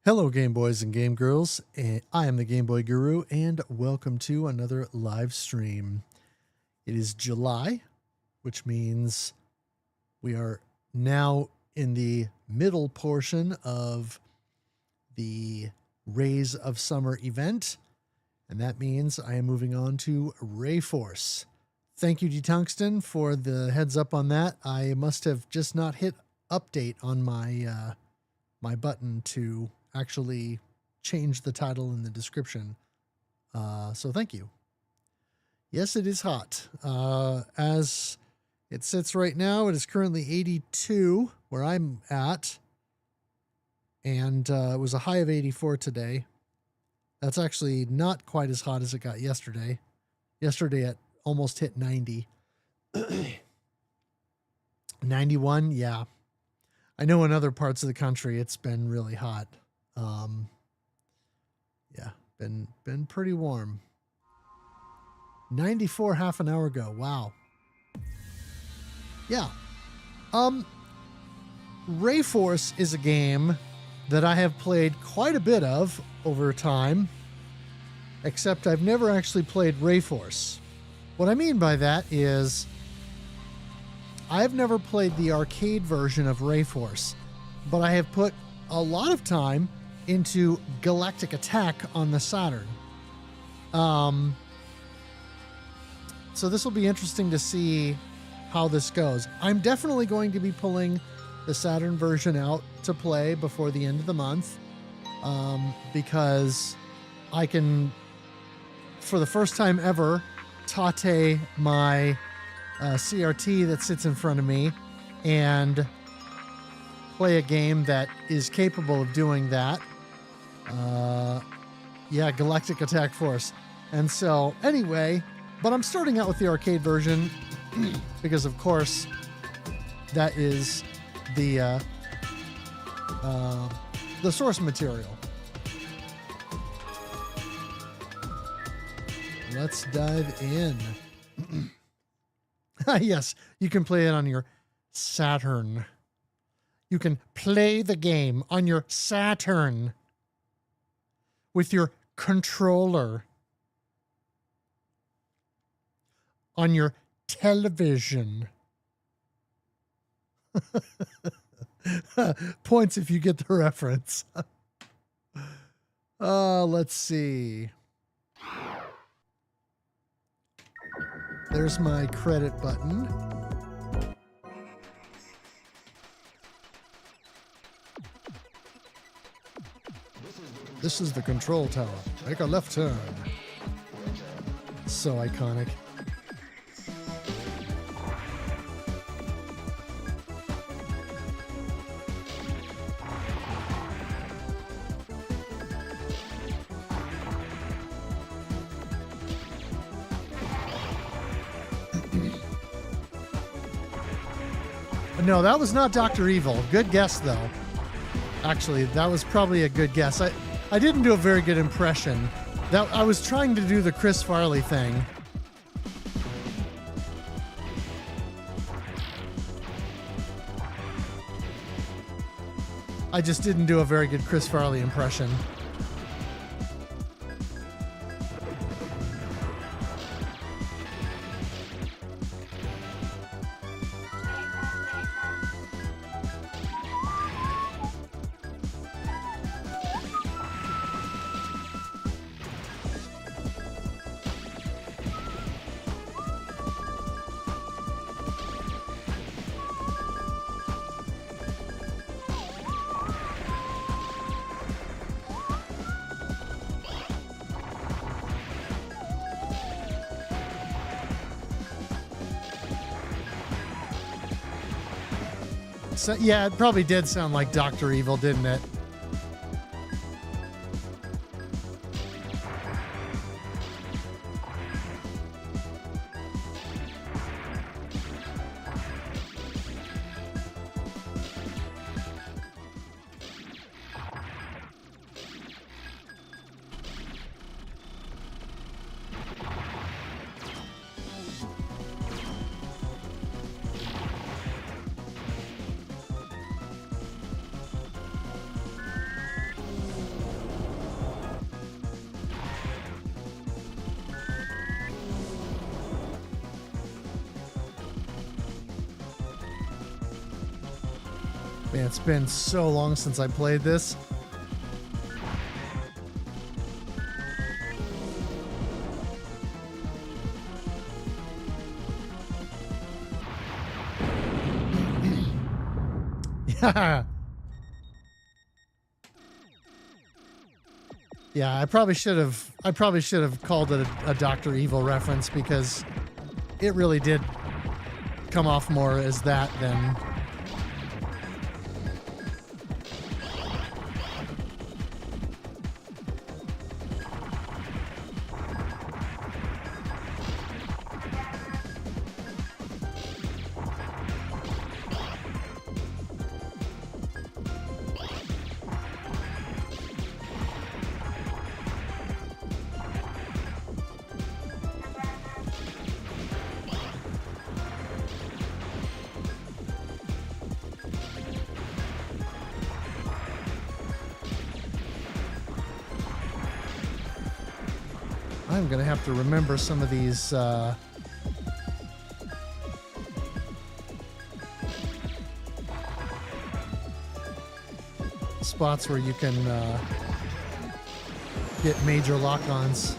Hello, Game Boys and Game Girls. I am the Game Boy Guru, and welcome to another live stream. It is July, which means we are now in the middle portion of the Rays of Summer event, and that means I am moving on to RayForce. Thank you, Tungsten, for the heads up on that. I must have just not hit update on my my button to actually change the title in the description. So thank you. Yes, it is hot. As it sits right now, it is currently 82 where I'm at. And it was a high of 84 today. That's actually not quite as hot as it got yesterday. Yesterday it almost hit 90. 91, yeah. I know in other parts of the country it's been really hot. Yeah, been pretty warm. 94 half an hour ago. Wow. Yeah. RayForce is a game that I have played quite a bit of over time, except I've never actually played RayForce. What I mean by that is I've never played the arcade version of RayForce, but I have put a lot of time into Galactic Attack on the Saturn. So this will be interesting to see how this goes. I'm definitely going to be pulling the Saturn version out to play before the end of the month, because I can, for the first time ever, tate my CRT that sits in front of me and play a game that is capable of doing that. Yeah, Galactic Attack Force. And so, anyway, but I'm starting out with the arcade version because, of course, that is the source material. Let's dive in. Yes, you can play it on your Saturn. You can play the game on your Saturn with your controller on your television. Points if you get the reference. Let's see. There's my credit button. This is the control tower. Make a left turn. So iconic. No, that was not Dr. Evil. Good guess, though. Actually, that was probably a good guess. I didn't do a very good impression. I was trying to do the Chris Farley thing. I just didn't do a very good Chris Farley impression. So, yeah, it probably did sound like Dr. Evil, didn't it? Man, it's been so long since I played this. Yeah. Yeah, I probably should have called it a Dr. Evil reference, because it really did come off more as that than... I'm going to have to remember some of these spots where you can get major lock-ons.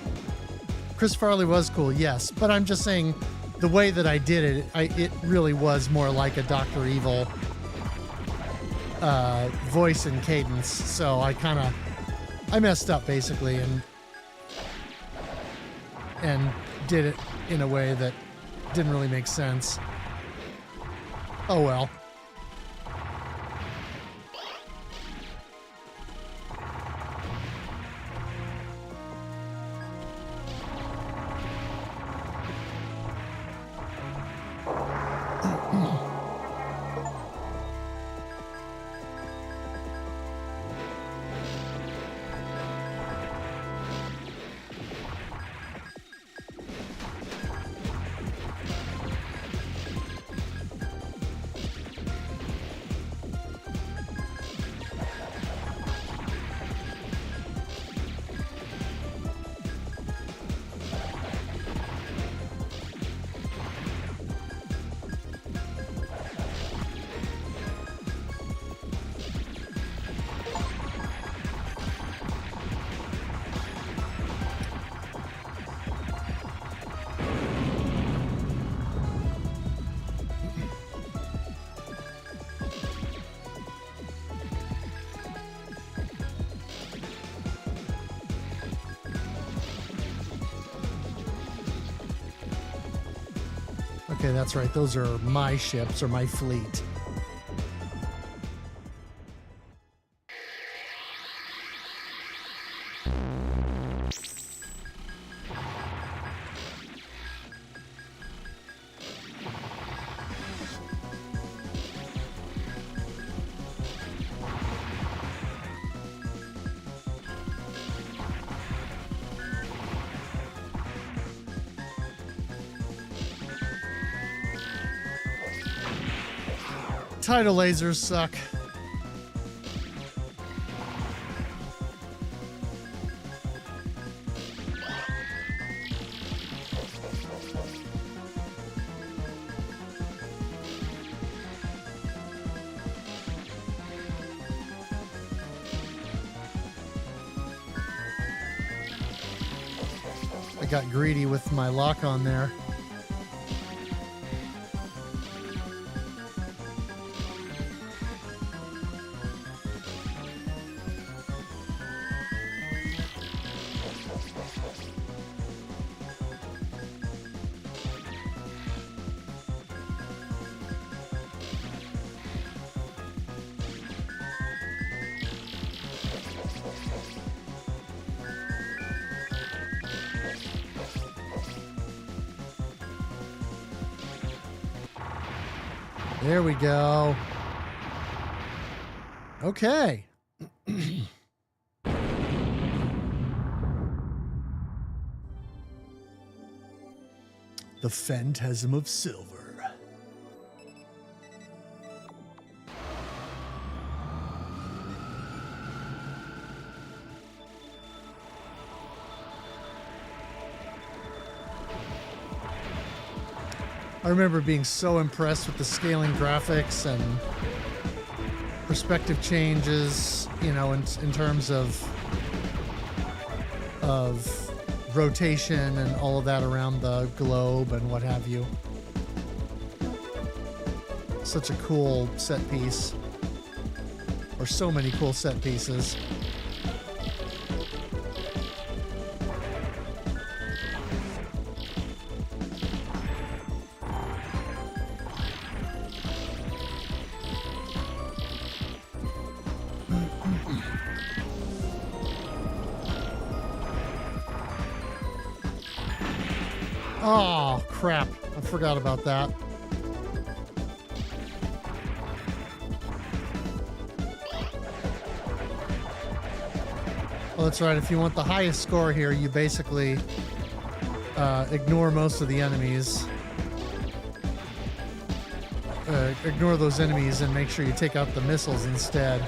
Chris Farley was cool, yes, but I'm just saying the way that I did it, it really was more like a Dr. Evil voice and cadence, so I messed up basically and did it in a way that didn't really make sense. Oh well. Okay, that's right. Those are my ships, or my fleet. Tidal lasers suck. I got greedy with my lock on there. There we go. Okay. The Phantasm of Silver. I remember being so impressed with the scaling graphics and perspective changes, you know, in terms of rotation and all of that around the globe and what have you. Such a cool set piece, or so many cool set pieces. Oh, crap. I forgot about that. Well, that's right. If you want the highest score here, you basically ignore most of the enemies. Ignore those enemies and make sure you take out the missiles instead.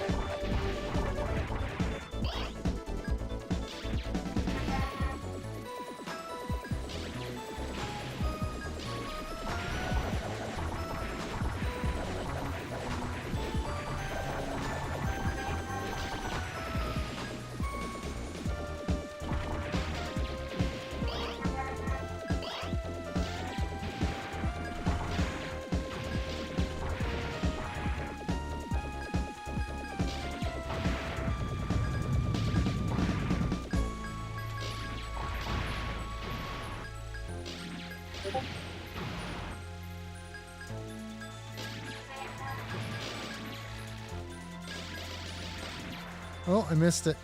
Oh, I missed it.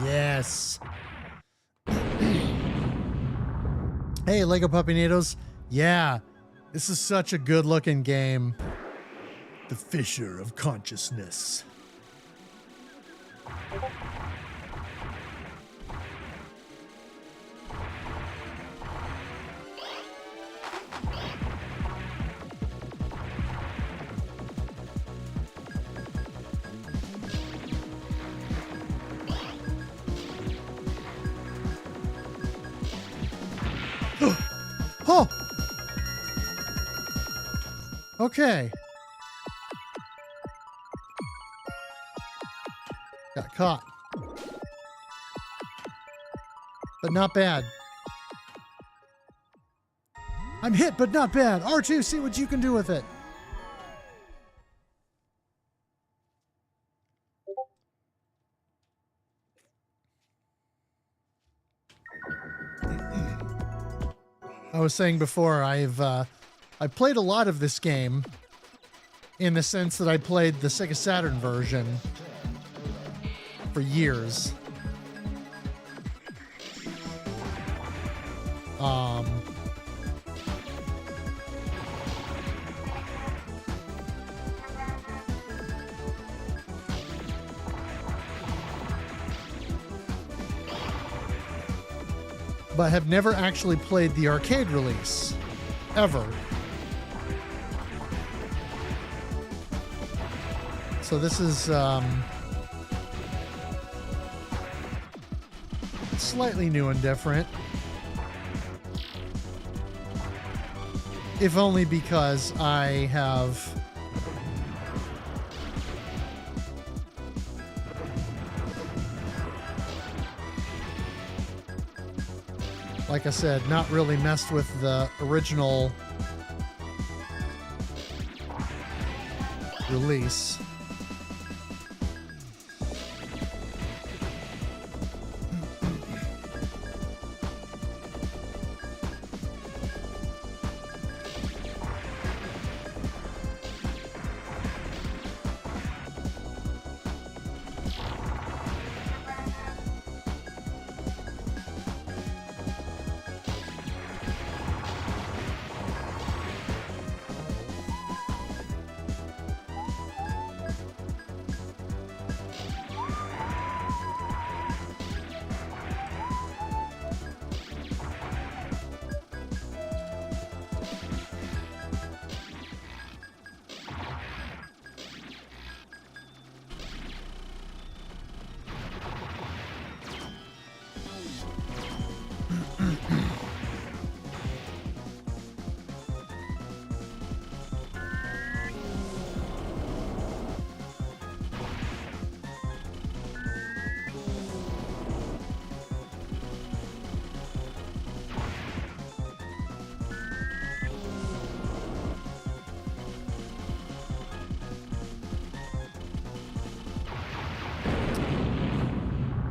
Yes. Hey, Lego Puppy-nados. Yeah, this is such a good-looking game. The Fissure of Consciousness. Oh! Okay. Got caught. But not bad. I'm hit, but not bad. R2, see what you can do with it. I was saying before, I've played a lot of this game in the sense that I played the Sega Saturn version for years. But have never actually played the arcade release, ever. So this is slightly new and different. If only because I have like I said, not really messed with the original release.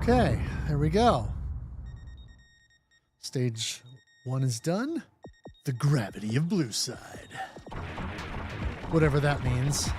Okay, there we go. Stage 1 is done. The gravity of blue side. Whatever that means.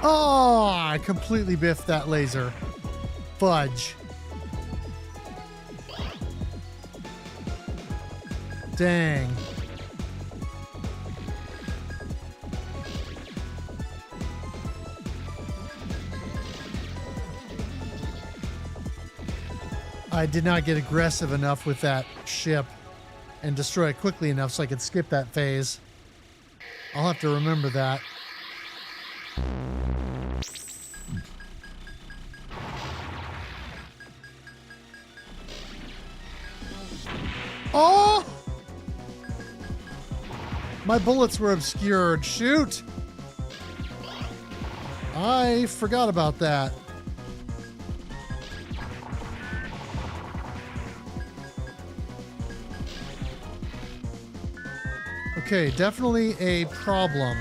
Oh, I completely biffed that laser. Fudge. Dang. I did not get aggressive enough with that ship and destroy it quickly enough so I could skip that phase. I'll have to remember that. Oh! My bullets were obscured. Shoot! I forgot about that. Okay, definitely a problem.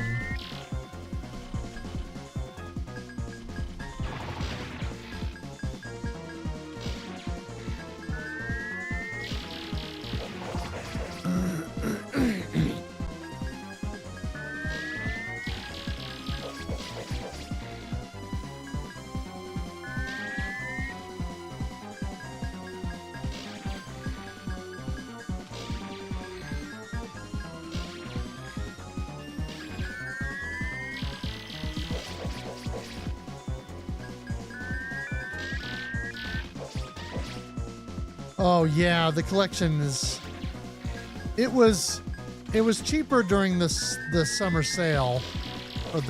Oh yeah, the collection is. It was cheaper during the summer sale, or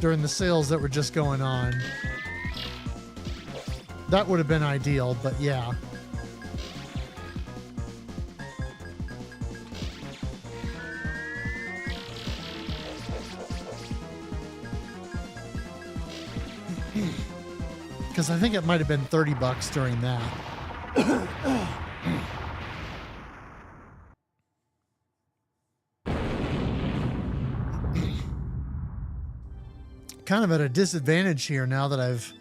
during the sales that were just going on. That would have been ideal, but yeah. Because I think it might have been $30 during that. Kind of at a disadvantage here now that I've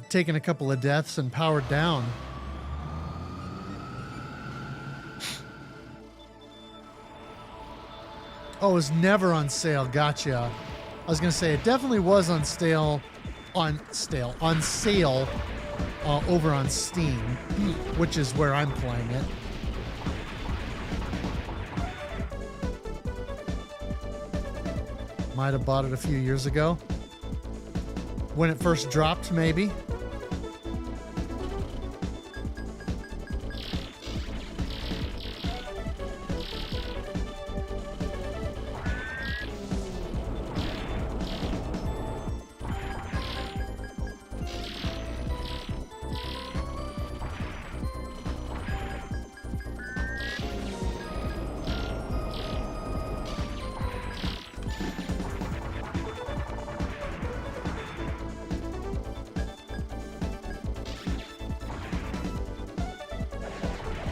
taken a couple of deaths and powered down. Oh, it was never on sale. Gotcha. I was gonna say it definitely was on sale over on Steam, which is where I'm playing it. Might have bought it a few years ago when it first dropped, maybe.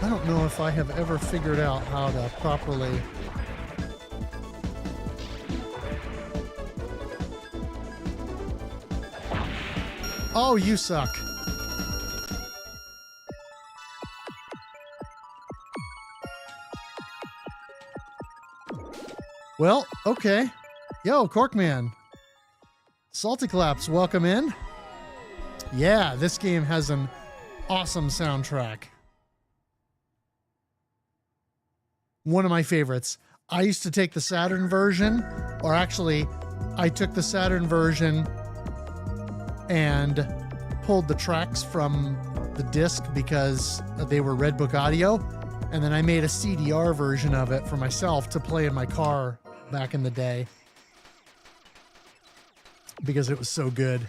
I don't know if I have ever figured out how to properly... Oh, you suck. Well, okay. Yo, Corkman. Salty Claps, welcome in. Yeah, this game has an awesome soundtrack. One of my favorites. I used to take the Saturn version, or actually, I took the Saturn version and pulled the tracks from the disc because they were Redbook audio, and then I made a CDR version of it for myself to play in my car back in the day because it was so good.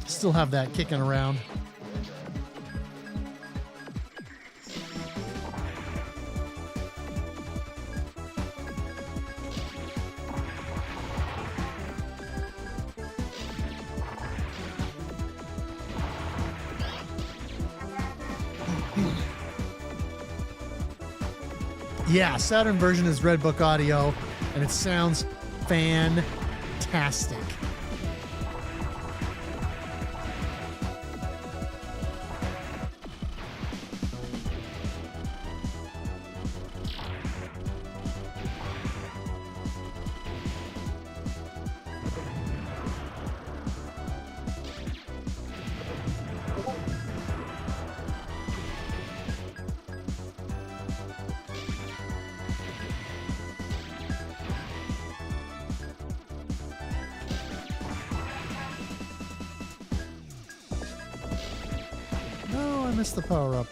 Still have that kicking around. Yeah, Saturn version is Redbook audio, and it sounds fantastic. The power up.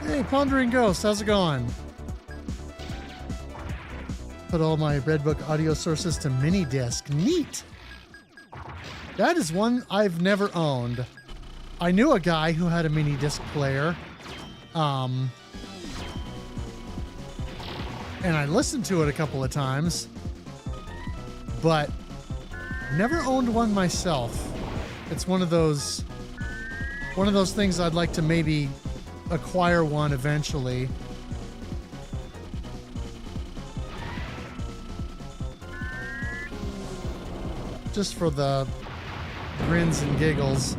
Hey, Pondering Ghost, how's it going? Put all my Redbook audio sources to mini disc. Neat! That is one I've never owned. I knew a guy who had a mini disc player. And I listened to it a couple of times. But never owned one myself. It's one of those things I'd like to maybe acquire one eventually. Just for the grins and giggles.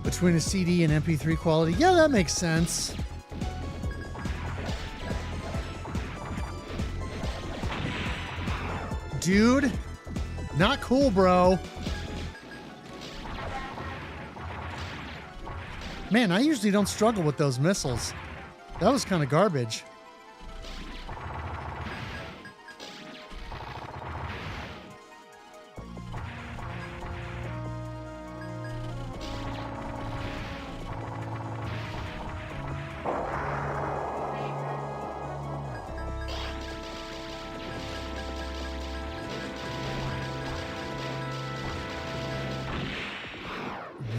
Between a CD and MP3 quality. Yeah, that makes sense. Dude, not cool, bro. Man, I usually don't struggle with those missiles. That was kind of garbage.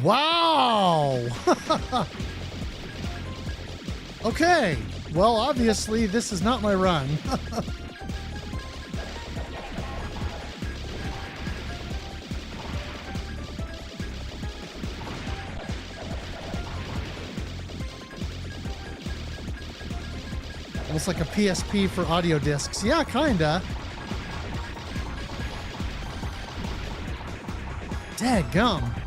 Wow! Okay, well, obviously, this is not my run. Almost like a PSP for audio discs. Yeah, kinda. Dadgum.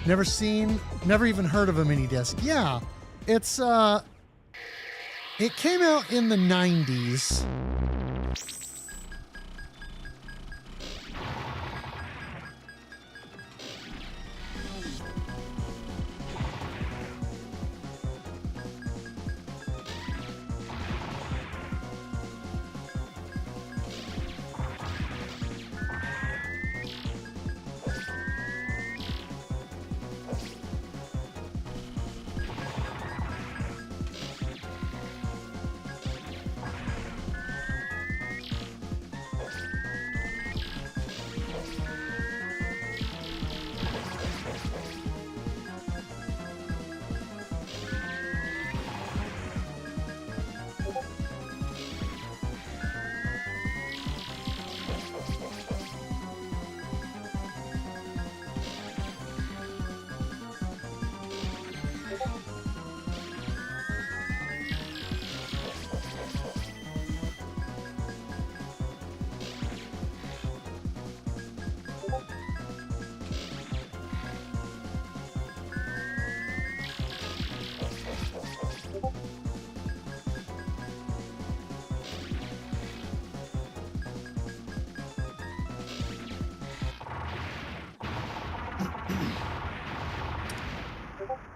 Never seen, never even heard of a mini disc. Yeah, it's it came out in the 90s.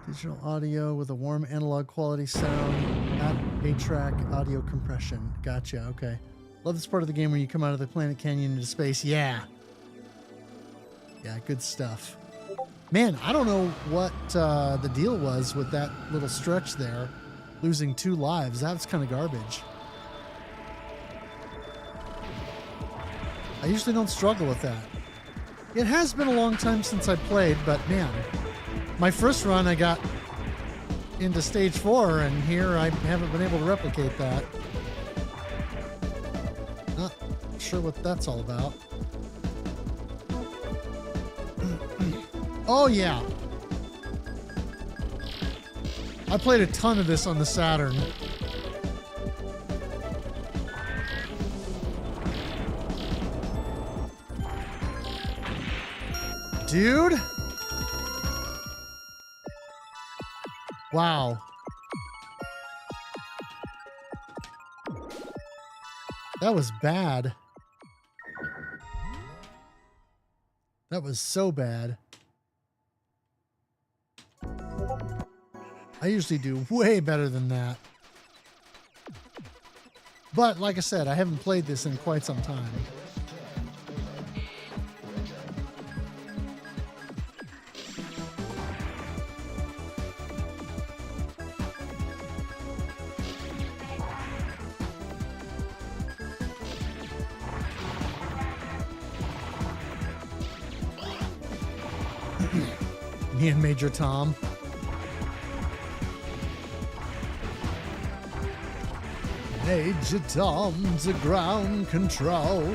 Digital audio with a warm analog quality sound at 8-track audio compression. Gotcha, okay. Love this part of the game where you come out of the planet canyon into space. Yeah. Yeah, good stuff. Man, I don't know what the deal was with that little stretch there. Losing 2 lives. That's kind of garbage. I usually don't struggle with that. It has been a long time since I played, but man, my first run I got into stage 4, and here I haven't been able to replicate that. Not sure what that's all about. Oh yeah. I played a ton of this on the Saturn. Dude. Wow. That was bad. That was so bad. I usually do way better than that. But like I said, I haven't played this in quite some time. Me and Major Tom. Major Tom's a ground control.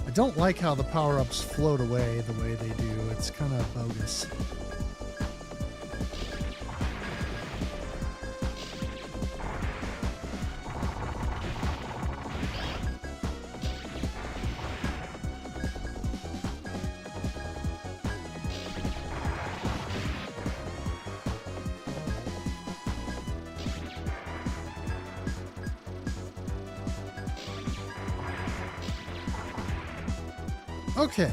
I don't like how the power-ups float away the way they do. It's kind of bogus. Okay.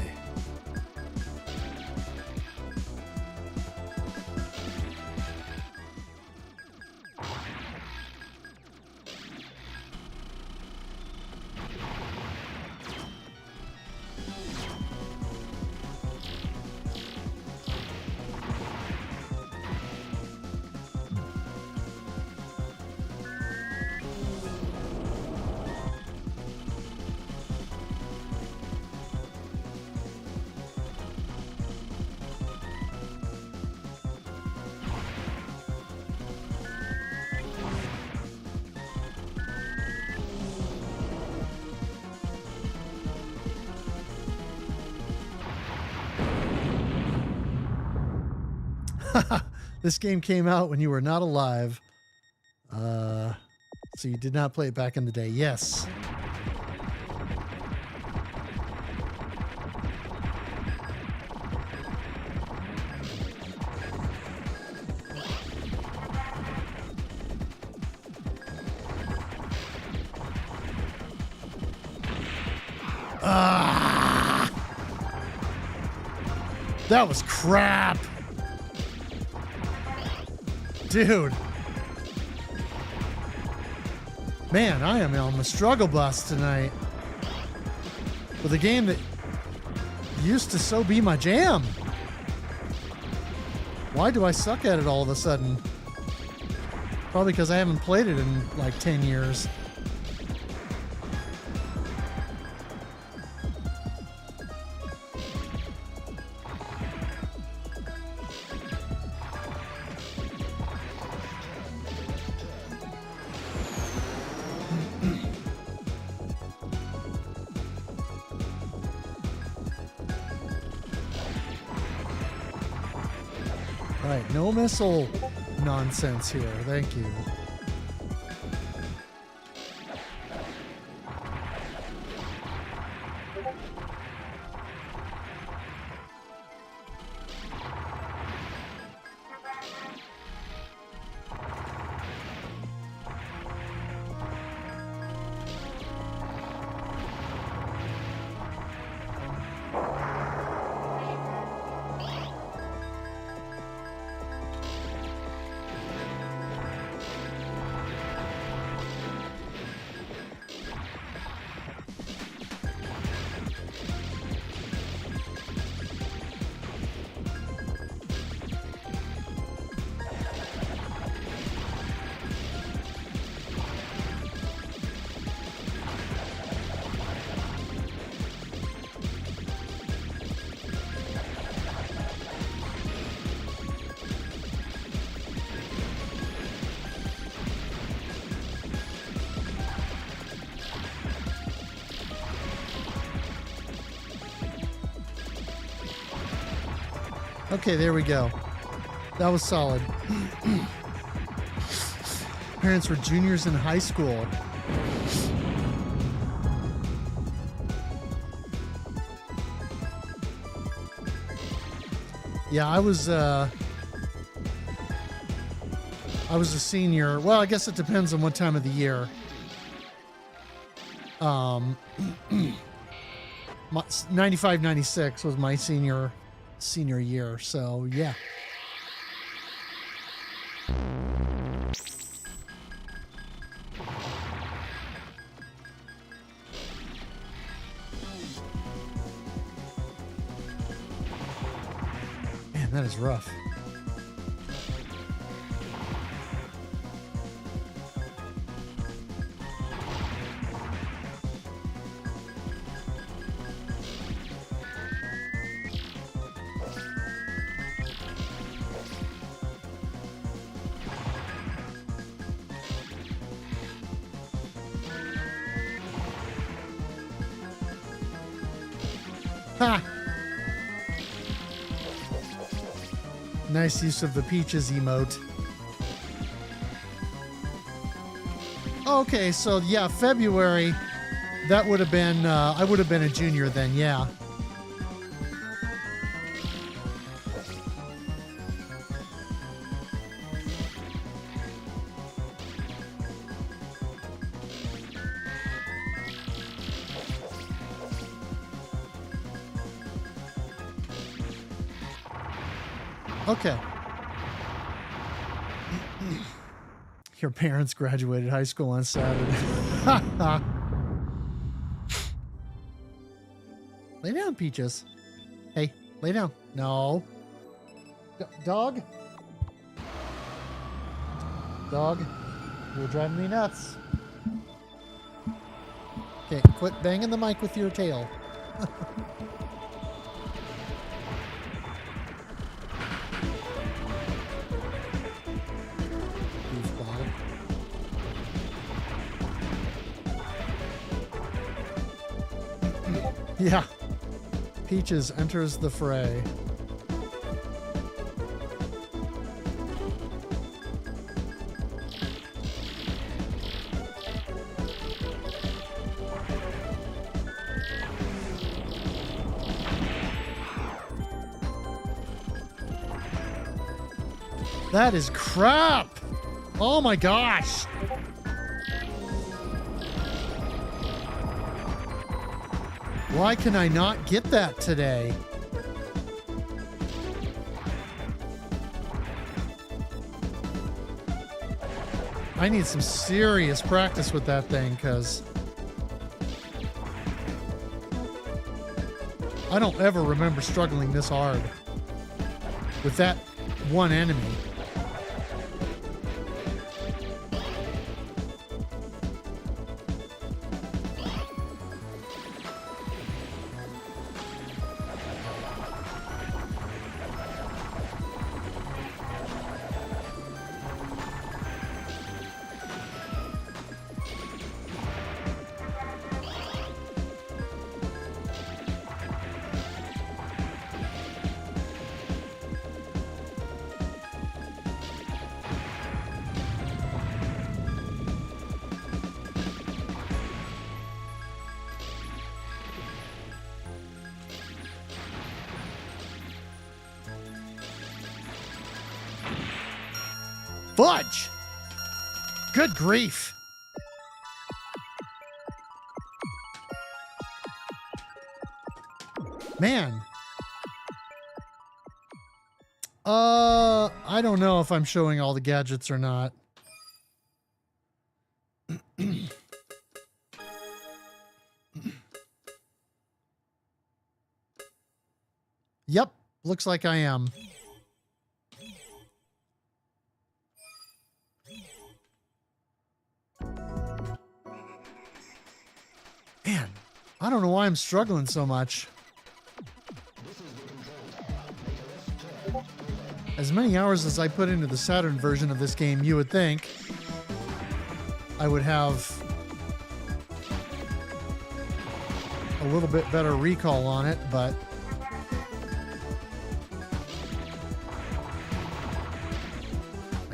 This game came out when you were not alive. So you did not play it back in the day. Yes. That was crap. Dude. Man, I am on the struggle bus tonight. With a game that used to so be my jam. Why do I suck at it all of a sudden? Probably because I haven't played it in like 10 years. Alright, no missile nonsense here. Thank you. Okay, there we go. That was solid. Parents were juniors in high school. Yeah, I was a senior. Well, I guess it depends on what time of the year. 95, 96 was my senior year. So yeah. Man, that is rough. Ha! Nice use of the peaches emote. Okay, so yeah, February, that would have been, I would have been a junior then, yeah. Okay. Your parents graduated high school on Saturday. Lay down, Peaches. Hey, lay down. No. Dog? Dog, you're driving me nuts. Okay, quit banging the mic with your tail. Yeah. Peaches enters the fray. That is crap! Oh my gosh! Why can I not get that today? I need some serious practice with that thing, because I don't ever remember struggling this hard with that one enemy. Fudge! Good grief. Man. I don't know if I'm showing all the gadgets or not. Yep, looks like I am. Man, I don't know why I'm struggling so much. As many hours as I put into the Saturn version of this game, you would think I would have a little bit better recall on it, but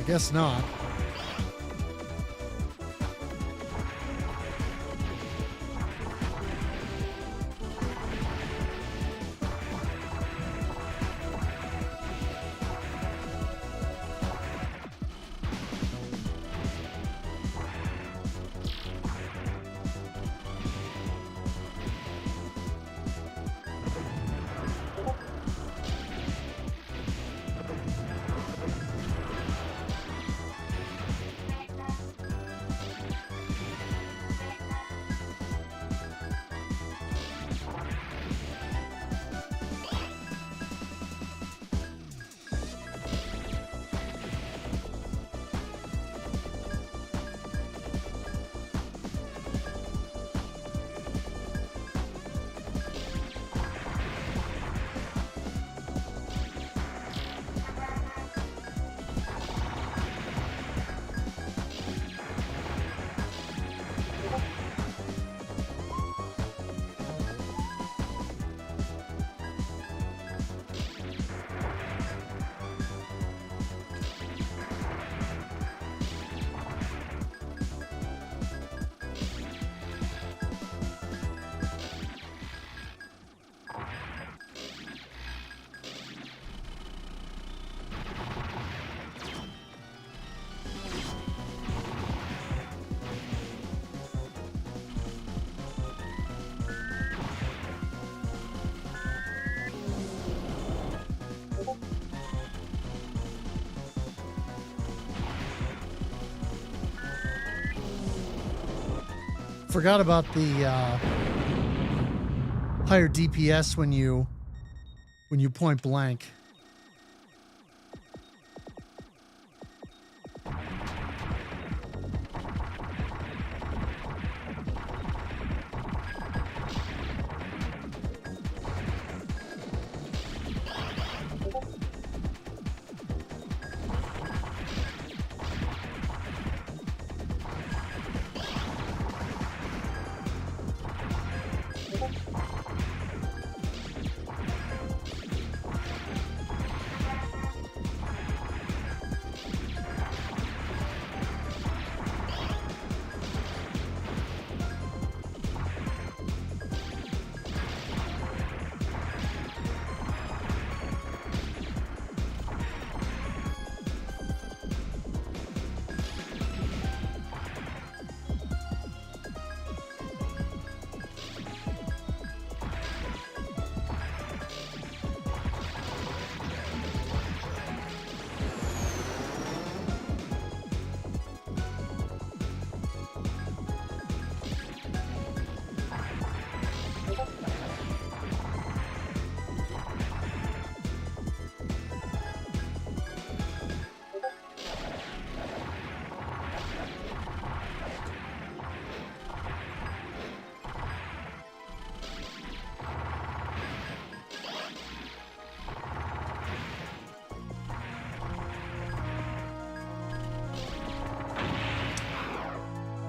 I guess not. Forgot about the higher DPS when you point blank.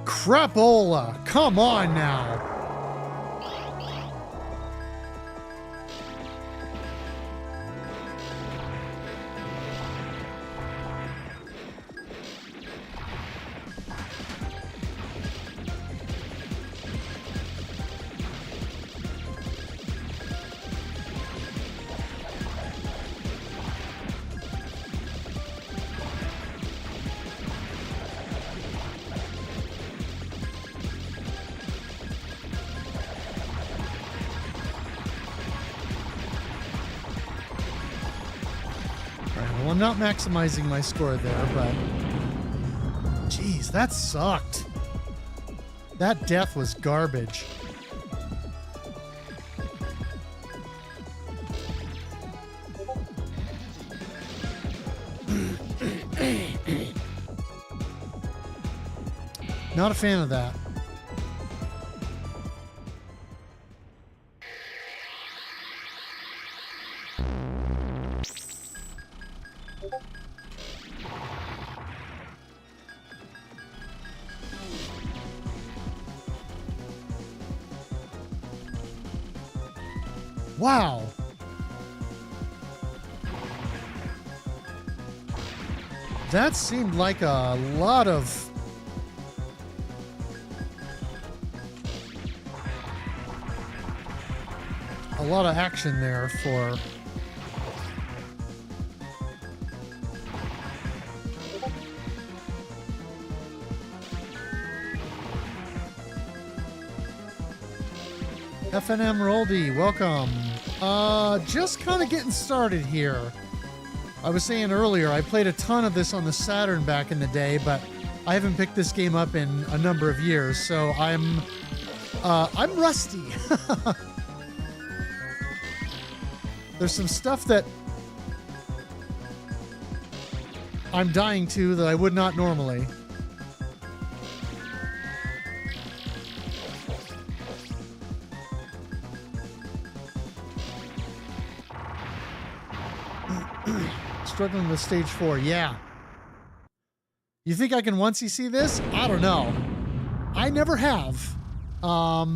Crapola, come on now. Well, I'm not maximizing my score there, but geez, that sucked. That death was garbage. Not a fan of that. Wow. That seemed like a lot of action there for FNM Roldy, welcome. Just kind of getting started here. I was saying earlier, I played a ton of this on the Saturn back in the day, but I haven't picked this game up in a number of years, so I'm rusty. There's some stuff that I'm dying to that I would not normally. Struggling with stage 4, yeah. You think I can once-y see this? I don't know. I never have. I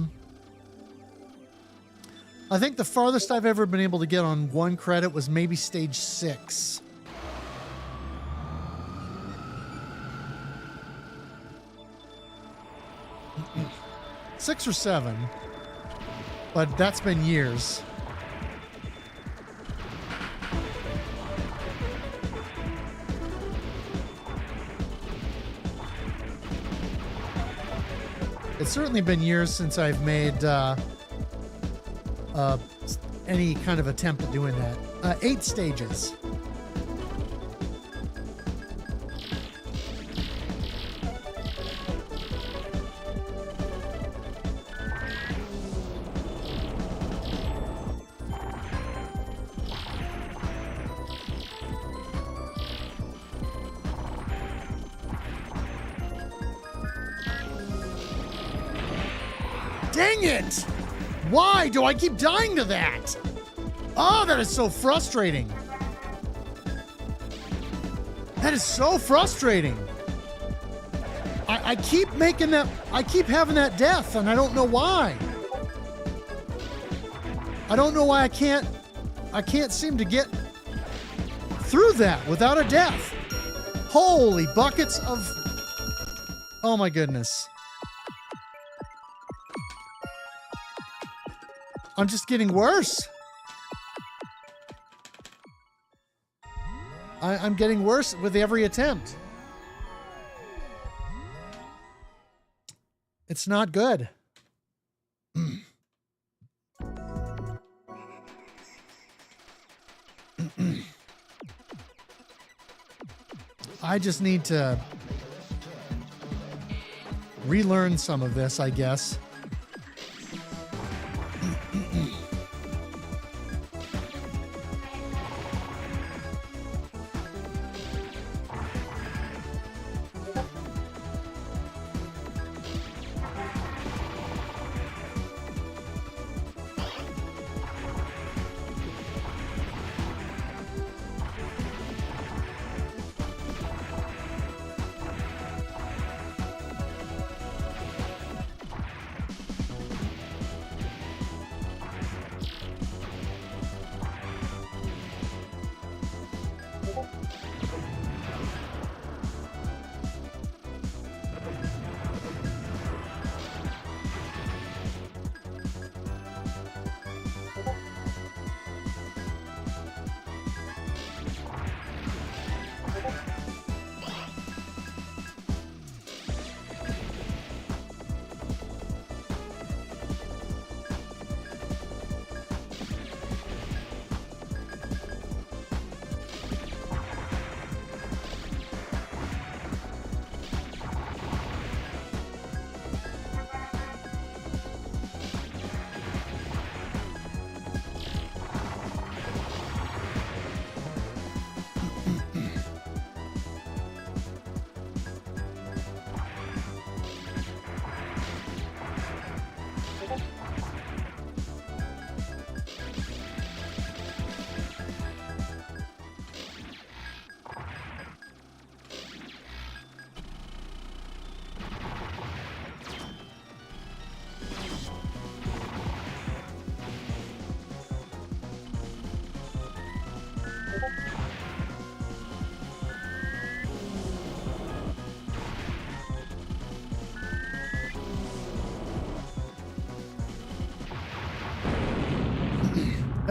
think the farthest I've ever been able to get on one credit was maybe stage 6. Six or 7. But that's been years. It's certainly been years since I've made any kind of attempt at doing that. 8 stages. Dang it! Why do I keep dying to that? Oh, that is so frustrating. That is so frustrating. I keep making that, I keep having that death, and I don't know why. I don't know why I can't seem to get through that without a death. Holy buckets of, oh my goodness. I'm just getting worse. I'm getting worse with every attempt. It's not good. I just need to relearn some of this, I guess.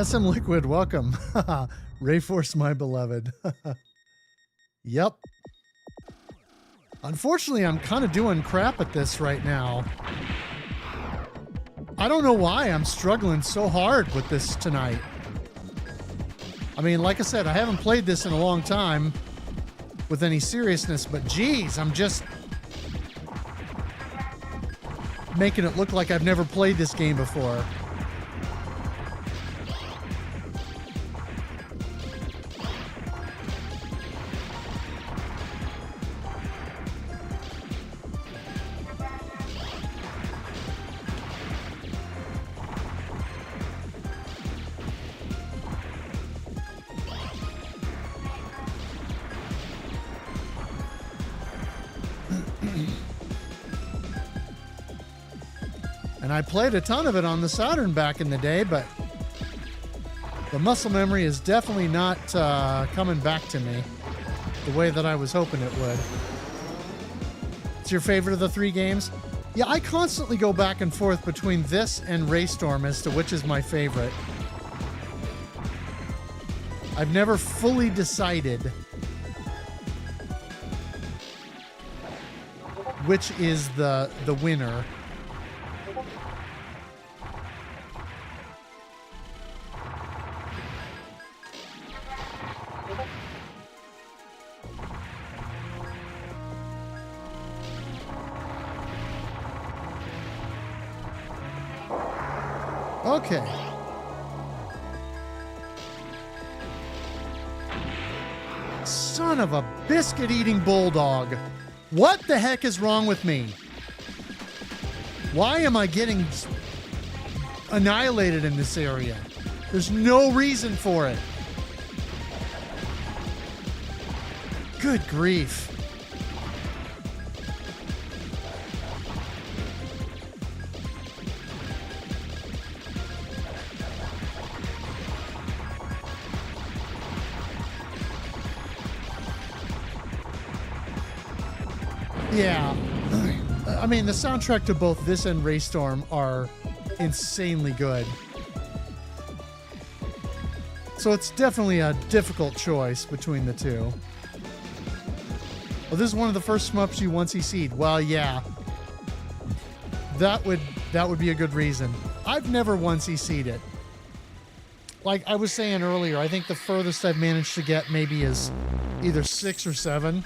SM Liquid, welcome. RayForce, my beloved. Yep. Unfortunately, I'm kind of doing crap at this right now. I don't know why I'm struggling so hard with this tonight. I mean, like I said, I haven't played this in a long time with any seriousness, but geez, I'm just making it look like I've never played this game before. And I played a ton of it on the Saturn back in the day, but the muscle memory is definitely not coming back to me the way that I was hoping it would. It's your favorite of the three games? Yeah, I constantly go back and forth between this and Raystorm as to which is my favorite. I've never fully decided which is the winner. Okay. Son of a biscuit-eating bulldog. What the heck is wrong with me? Why am I getting annihilated in this area? There's no reason for it. Good grief. Yeah, I mean, the soundtrack to both this and Raystorm are insanely good. So it's definitely a difficult choice between the two. Well, this is one of the first shmups you once CC'd. Well, yeah, that would be a good reason. I've never once CC'd it. Like I was saying earlier, I think the furthest I've managed to get maybe is either 6 or 7.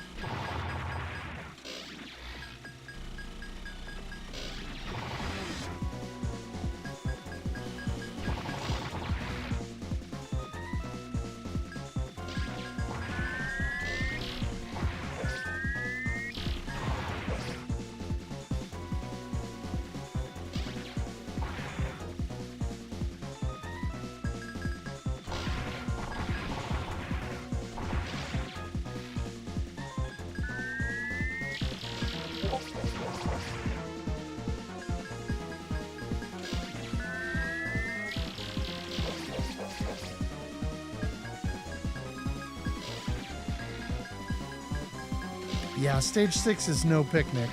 Yeah, stage 6 is no picnic.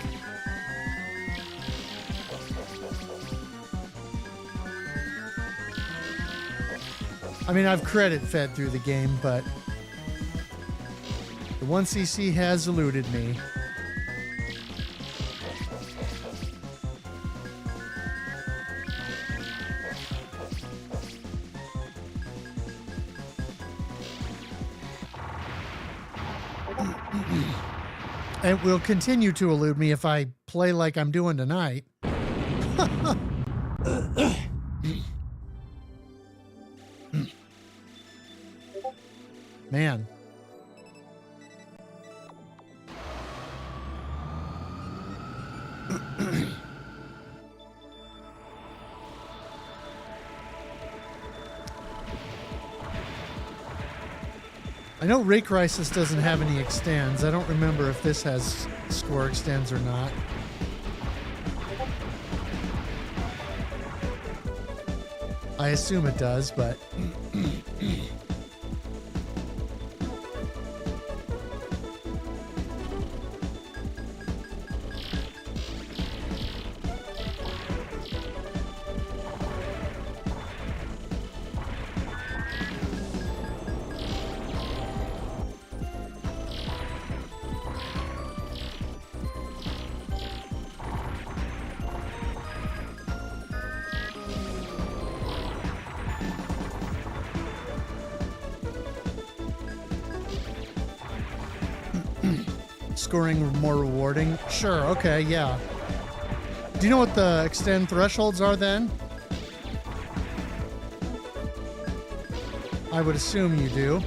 I mean, I've credit fed through the game, but the 1cc has eluded me. It will continue to elude me if I play like I'm doing tonight. Man. I know Ray Crisis doesn't have any extends. I don't remember if this has score extends or not. I assume it does, but... scoring more rewarding. Sure, okay, yeah. Do you know what the extend thresholds are then? I would assume you do.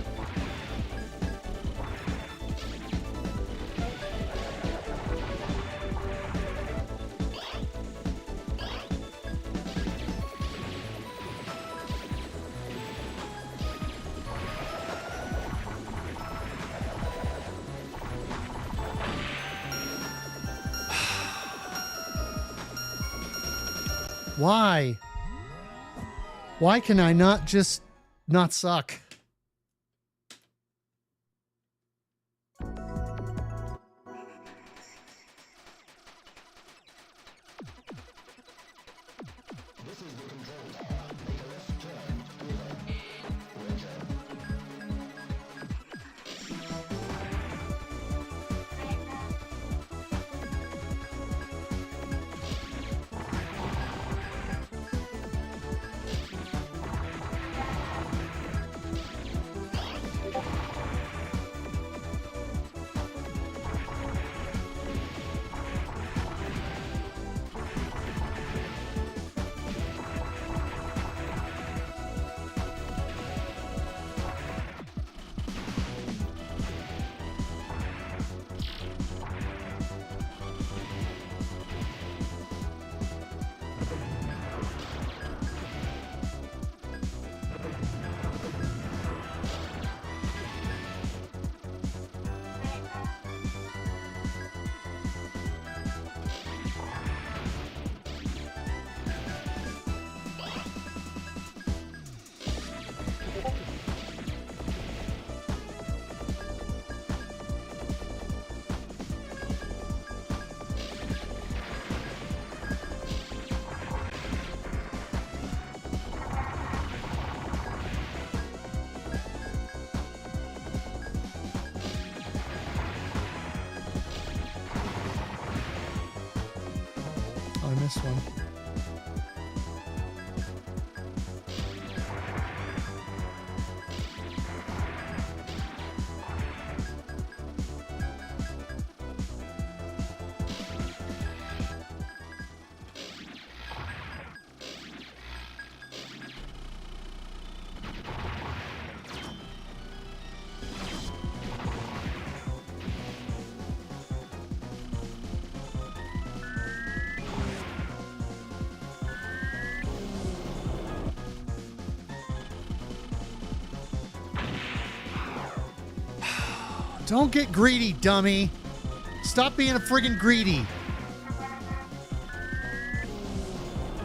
Why? Why can I not just not suck? I missed one. Don't get greedy, dummy. Stop being a friggin' greedy.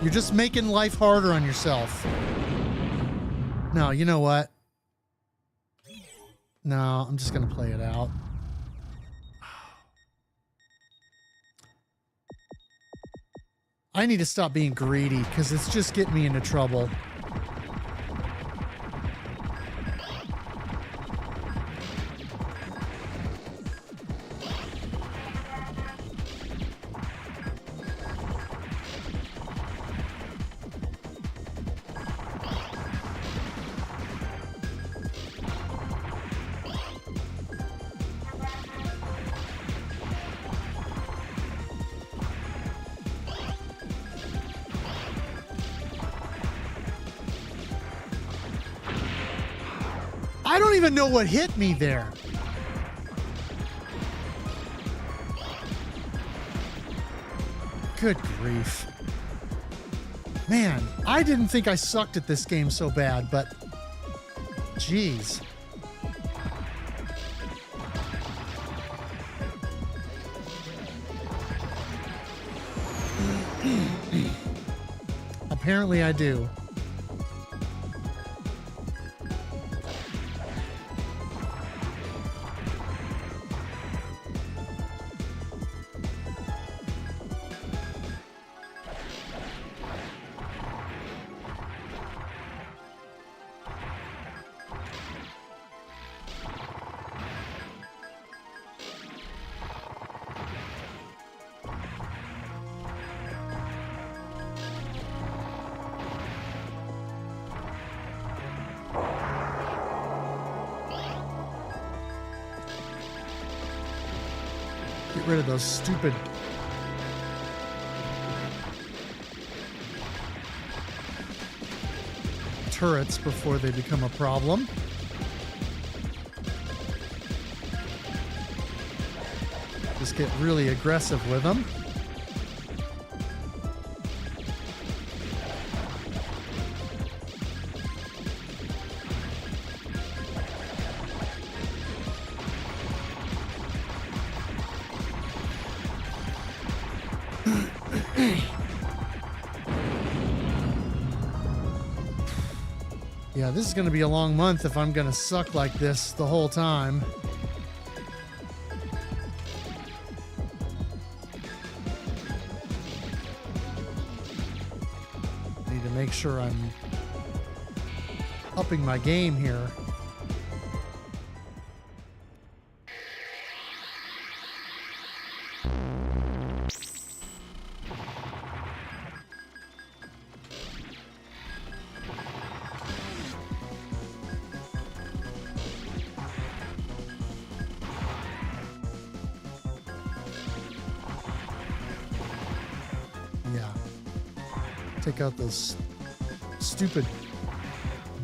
You're just making life harder on yourself. No, you know what? No, I'm just gonna play it out. I need to stop being greedy because it's just getting me into trouble. I don't even know what hit me there. Good grief. Man, I didn't think I sucked at this game so bad, but jeez. Apparently I do. get rid of those stupid turrets before they become a problem. Just get really aggressive with them. Yeah, this is going to be a long month if I'm going to suck like this the whole time. Need to make sure I'm upping my game here. Yeah. Take out those stupid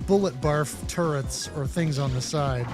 bullet barf turrets or things on the side.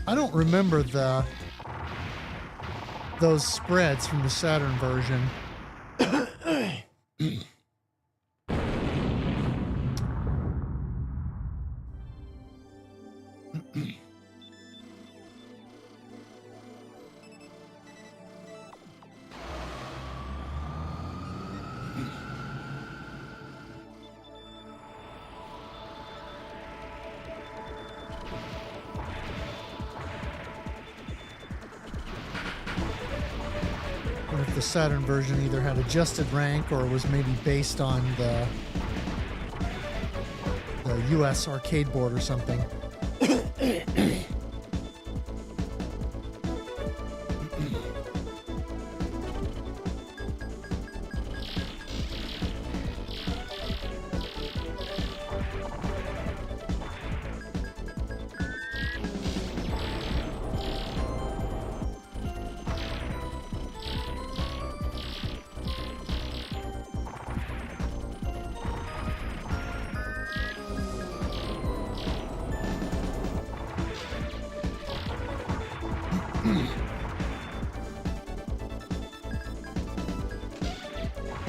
I don't remember those spreads from the Saturn version. If the Saturn version either had adjusted rank or was maybe based on the US arcade board or something.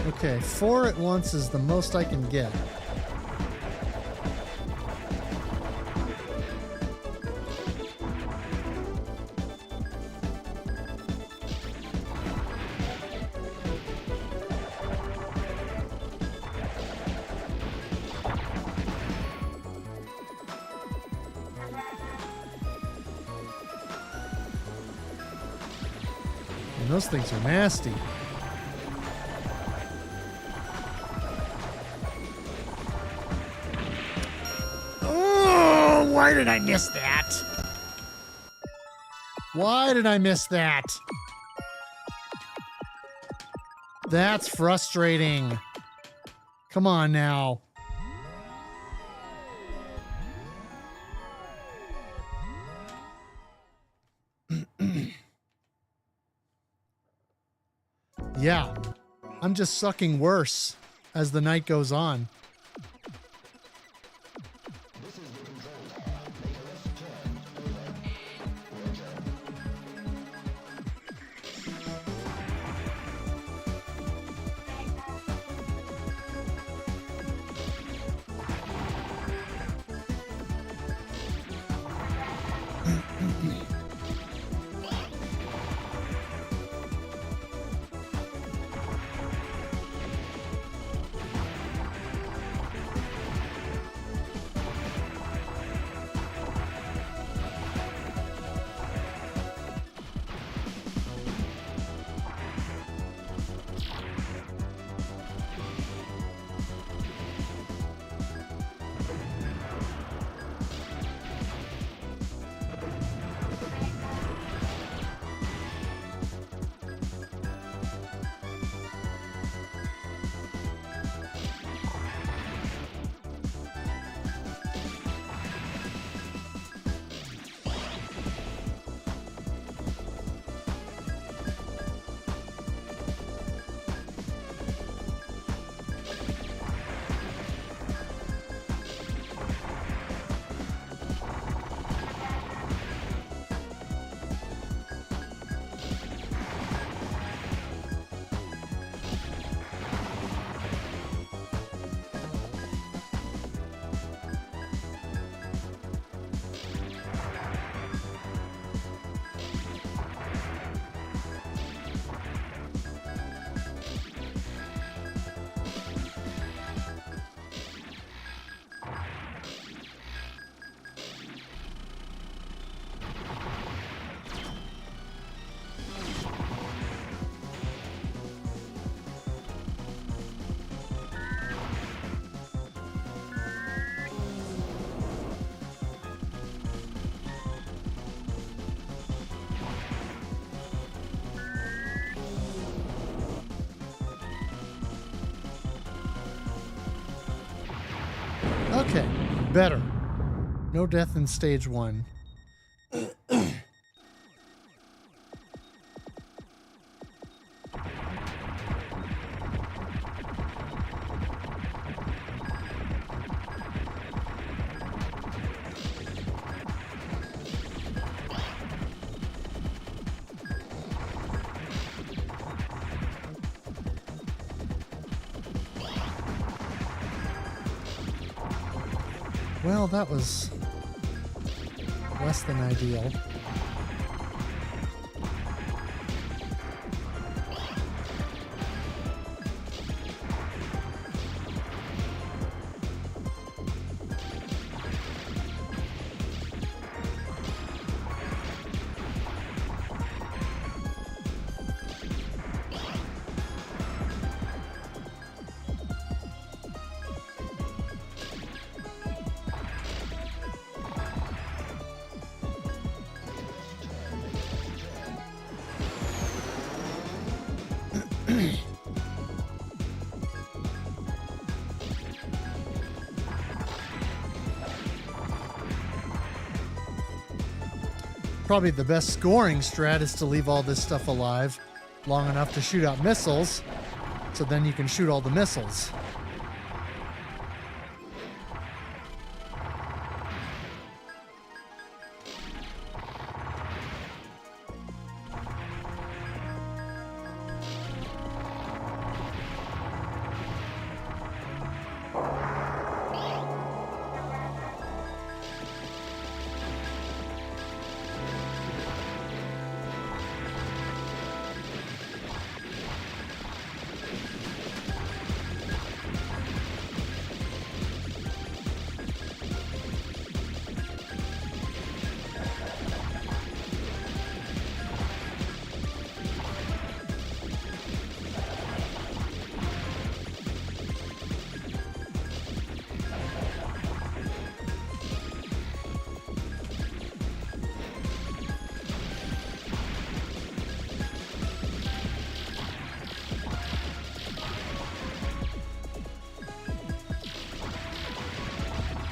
Okay, 4 at once is the most I can get. And those things are nasty. Why did I miss that? Why did I miss that? That's frustrating. Come on now. Yeah, I'm just sucking worse as the night goes on. Okay, better. No death in stage 1. Well, that was less than ideal. Probably the best scoring strat is to leave all this stuff alive long enough to shoot out missiles, so then you can shoot all the missiles.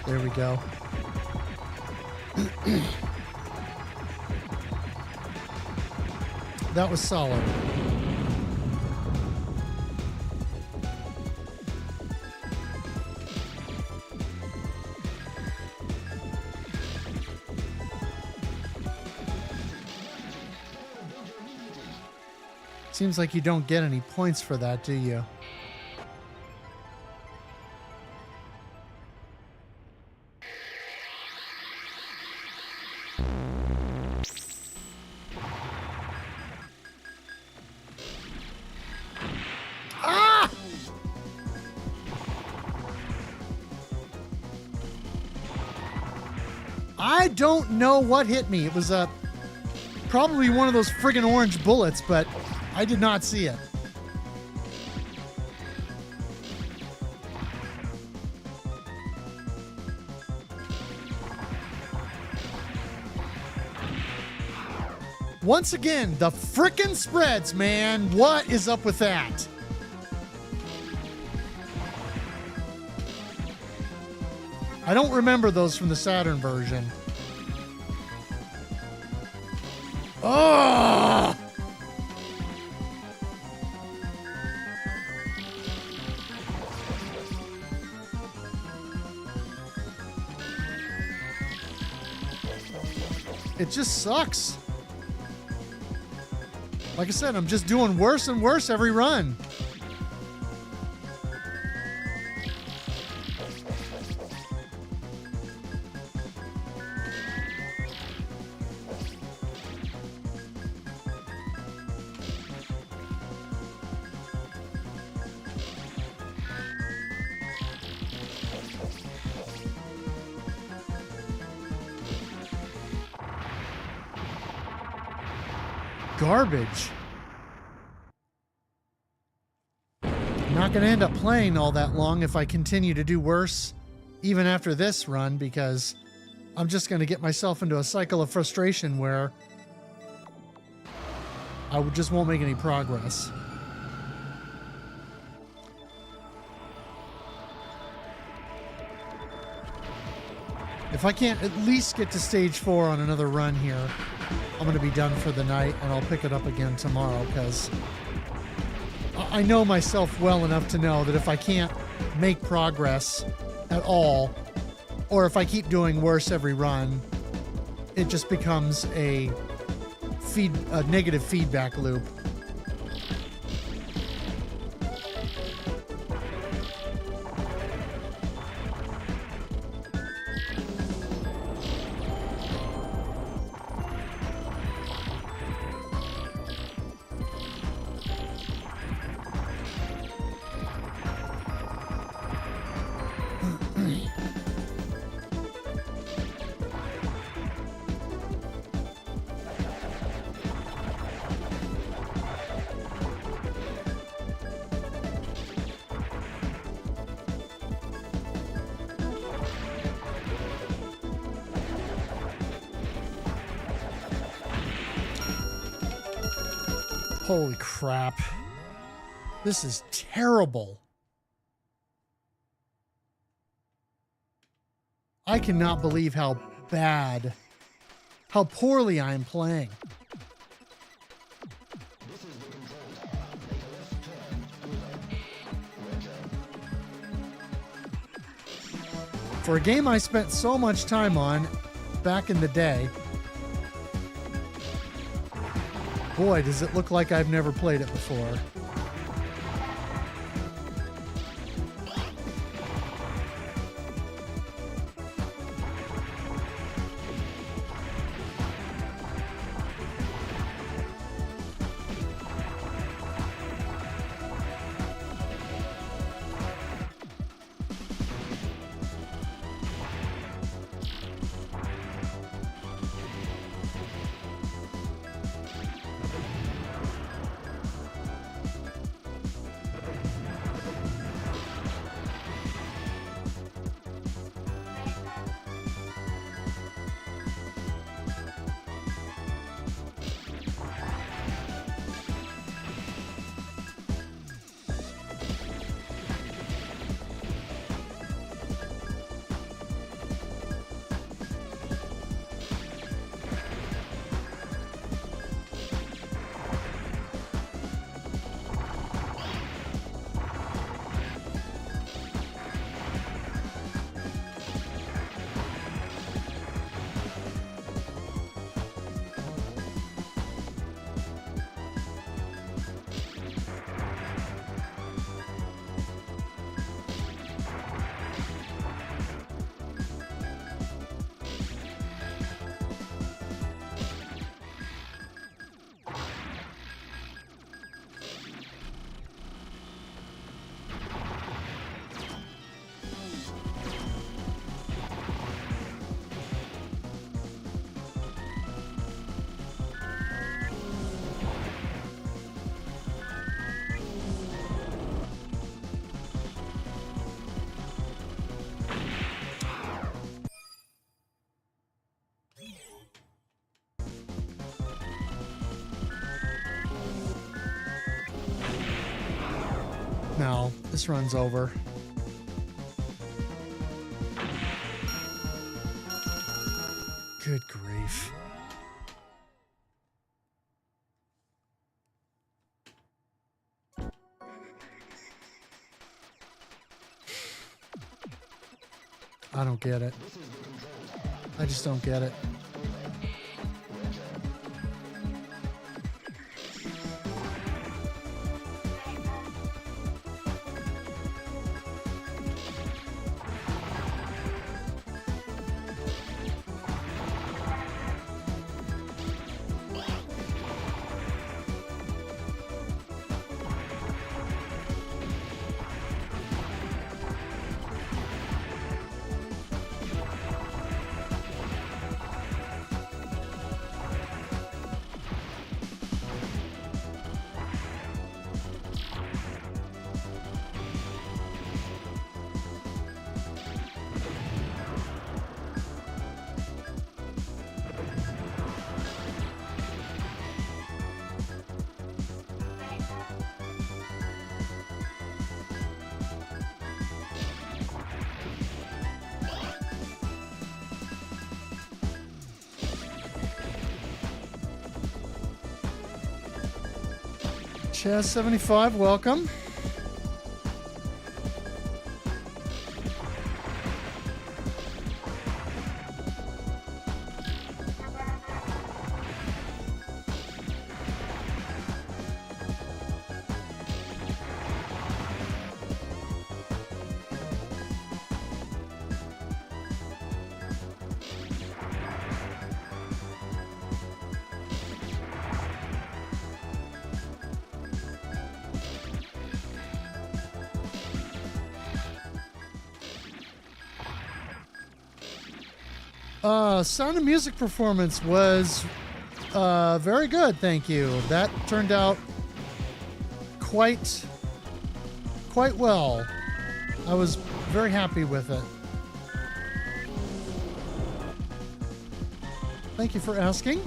There we go. That was solid. Seems like you don't get any points for that, do you? I don't know what hit me. It was probably one of those friggin' orange bullets, but I did not see it. Once again, the frickin' spreads, man. What is up with that? I don't remember those from the Saturn version. Oh! It just sucks. Like I said, I'm just doing worse and worse every run. Garbage. I'm not going to end up playing all that long if I continue to do worse, even after this run, because I'm just going to get myself into a cycle of frustration where I just won't make any progress. If I can't at least get to stage 4 on another run here, I'm going to be done for the night, and I'll pick it up again tomorrow, because I know myself well enough to know that if I can't make progress at all, or if I keep doing worse every run, it just becomes a negative feedback loop. Holy crap. This is terrible. I cannot believe how poorly I am playing. For a game I spent so much time on back in the day, boy, does it look like I've never played it before. No, this run's over. Good grief. I don't get it. I just don't get it. Chaz75, welcome. Sound and music performance was very good, thank you. That turned out quite well. I was very happy with it. Thank you for asking.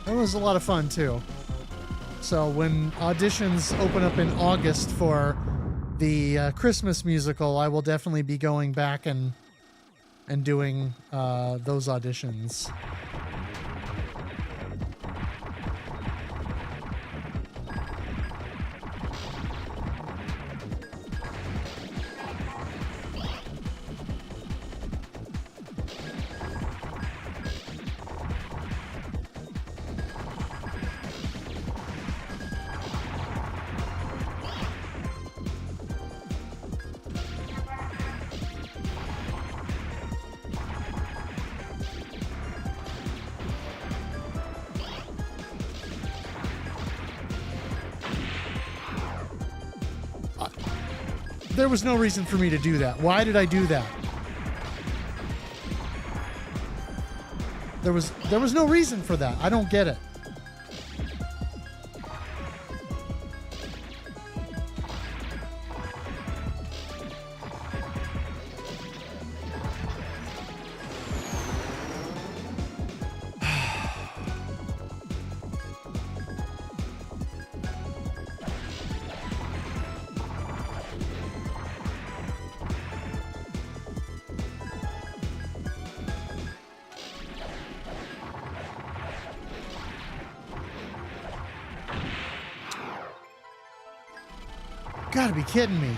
It was a lot of fun too. So when auditions open up in August for the Christmas musical, I will definitely be going back and doing those auditions. There was no reason for me to do that. Why did I do that? There was no reason for that. I don't get it. Gotta be kidding me.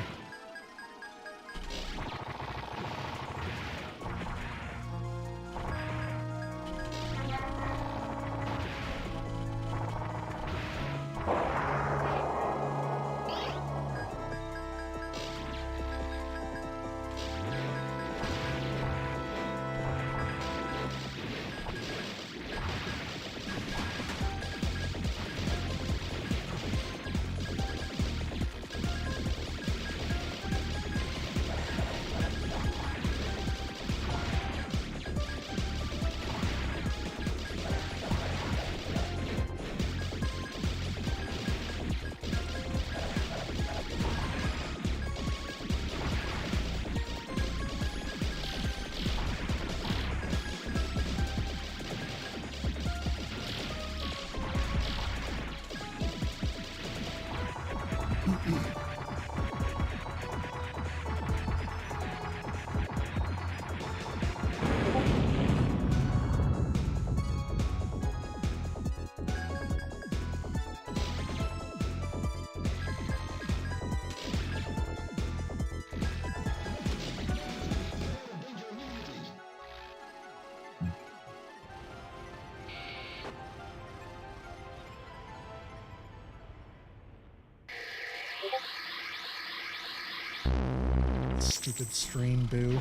Stupid stream, boo.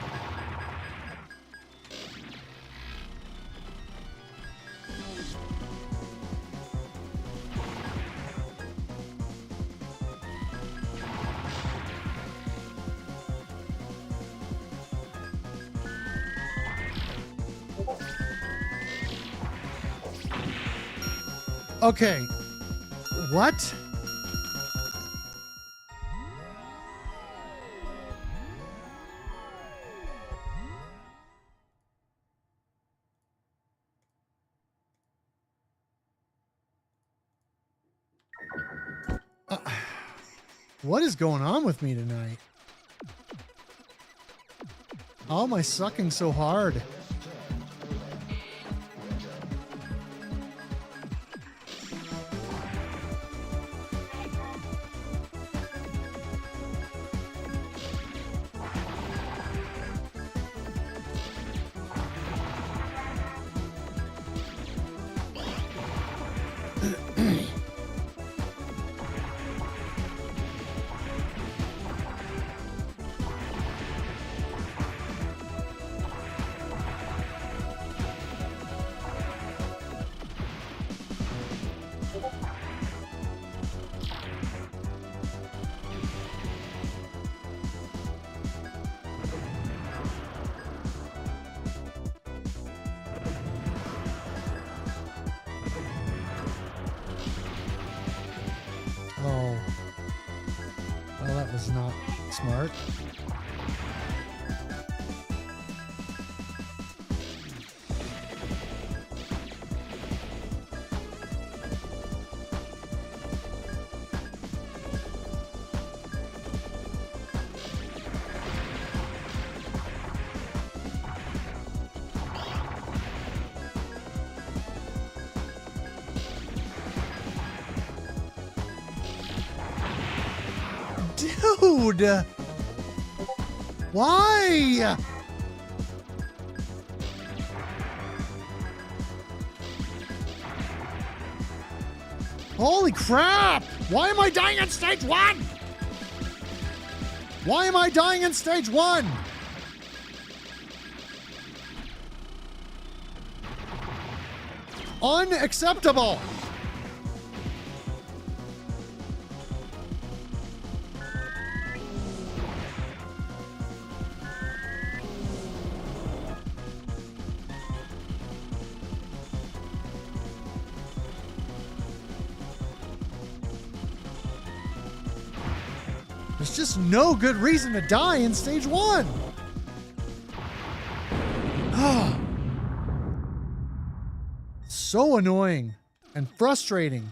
Okay. What? What is going on with me tonight? How am I sucking so hard? is not smart. Dude! Why? Holy crap! Why am I dying on stage 1? Why am I dying in stage 1? Unacceptable! There's just no good reason to die in stage 1. Oh. So annoying and frustrating.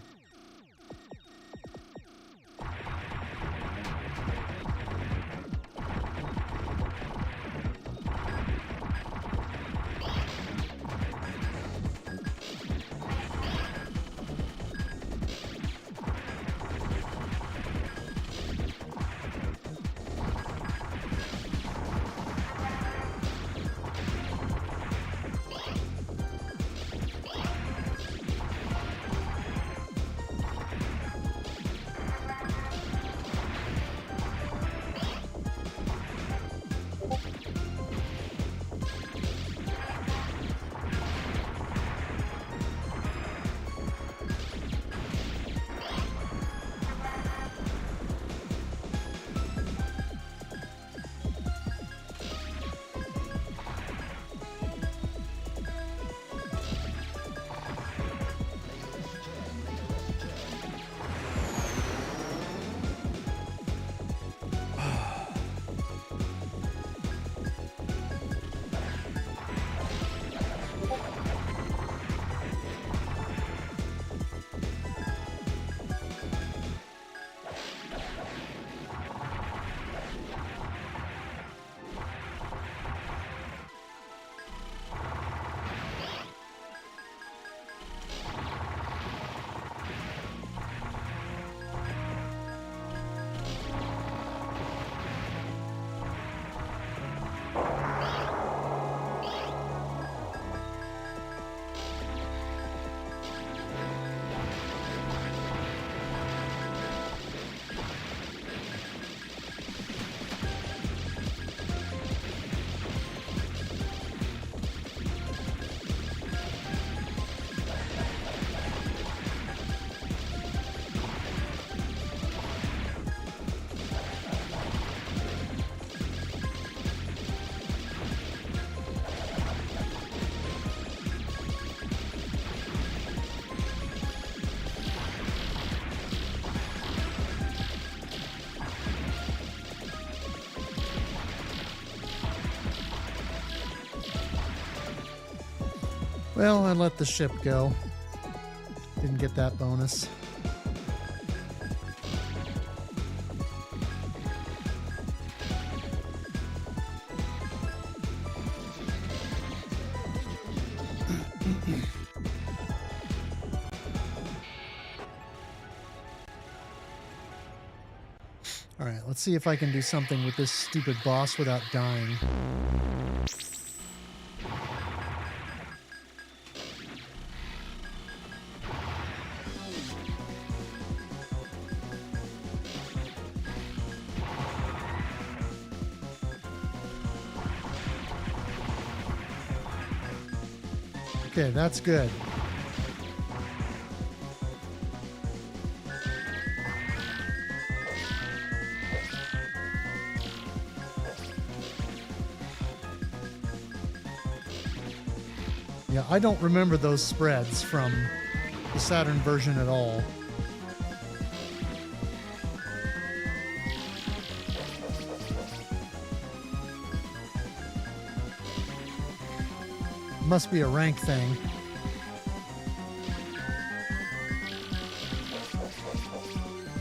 Well, I let the ship go. Didn't get that bonus. All right, let's see if I can do something with this stupid boss without dying. Okay, that's good. Yeah, I don't remember those spreads from the Saturn version at all. Must be a rank thing.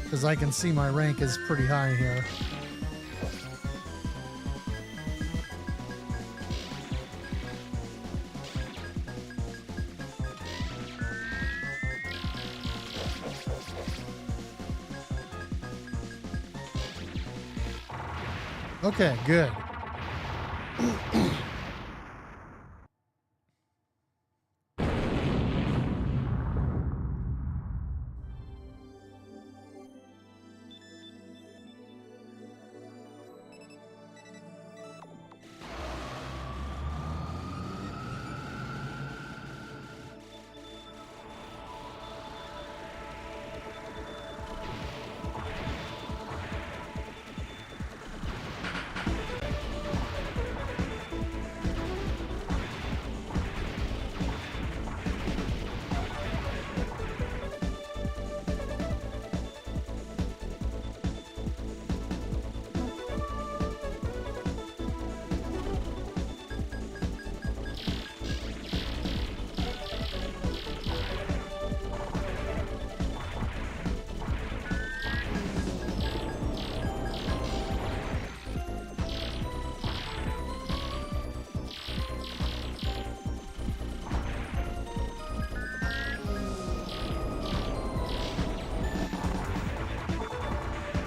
Because I can see my rank is pretty high here. Okay, good.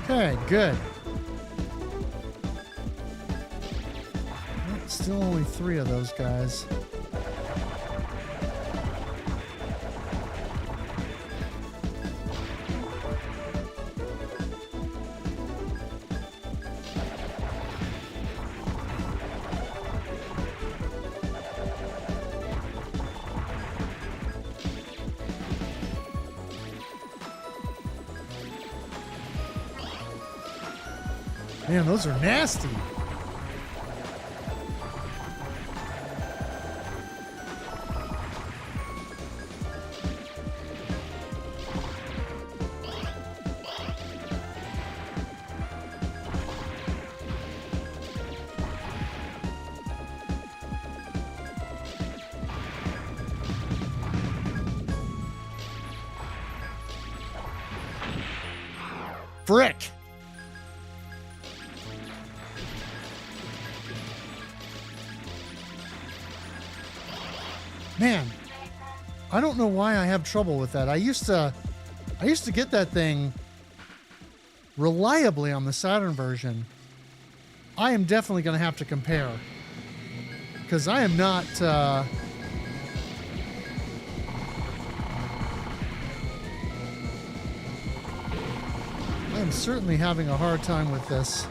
Okay, good. Well, still only 3 of those guys. Man, those are nasty. Frick! Man, I don't know why I have trouble with that. I used to get that thing reliably on the Saturn version. I am definitely going to have to compare, because I am not I am certainly having a hard time with this.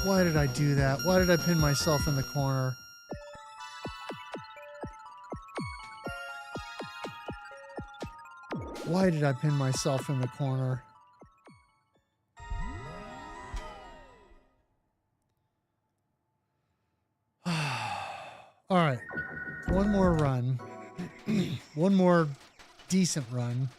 Why did I do that? Why did I pin myself in the corner? Why did I pin myself in the corner? All right. One more run. One more decent run.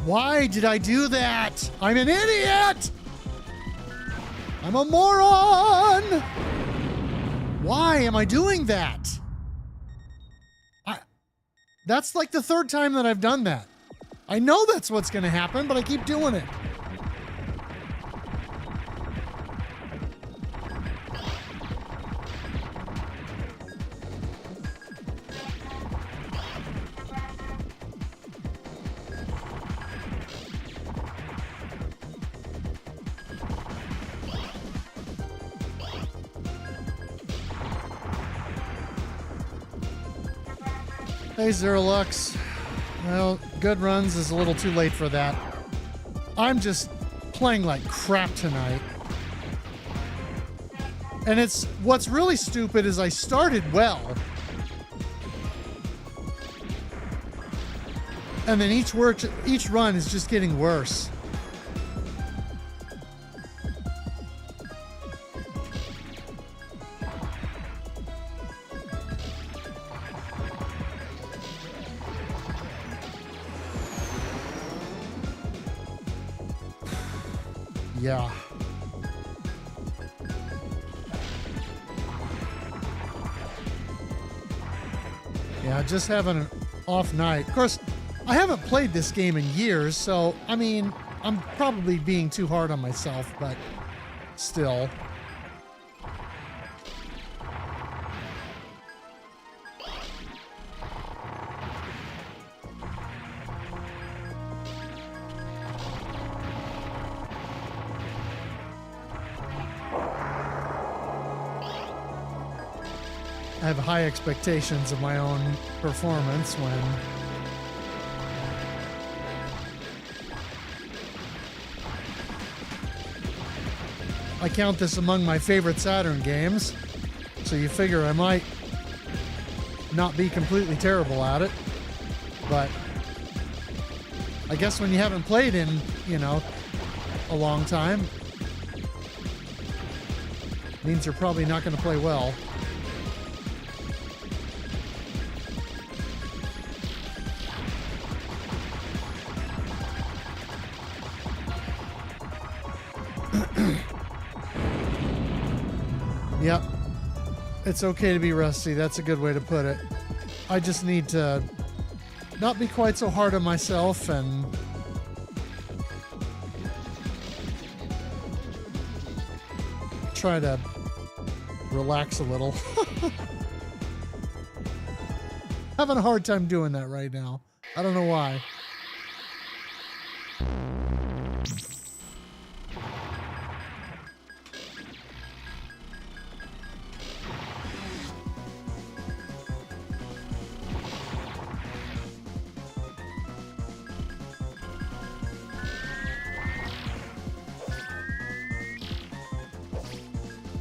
Why did I do that? I'm an idiot! I'm a moron! Why am I doing that? That's like the third time that I've done that. I know that's what's going to happen, but I keep doing it. Hey, Zerlux. Well, good runs is a little too late for that. I'm just playing like crap tonight. And what's really stupid is I started well. And then each run is just getting worse. Yeah. Yeah, just having an off night. Of course, I haven't played this game in years, so, I mean, I'm probably being too hard on myself, but still. I have high expectations of my own performance when I count this among my favorite Saturn games, so you figure I might not be completely terrible at it, but I guess when you haven't played in, a long time, means you're probably not going to play well. Yep. It's okay to be rusty. That's a good way to put it. I just need to not be quite so hard on myself and try to relax a little. Having a hard time doing that right now. I don't know why.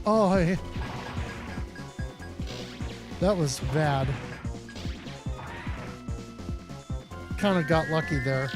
Oh, that was bad. Kind of got lucky there.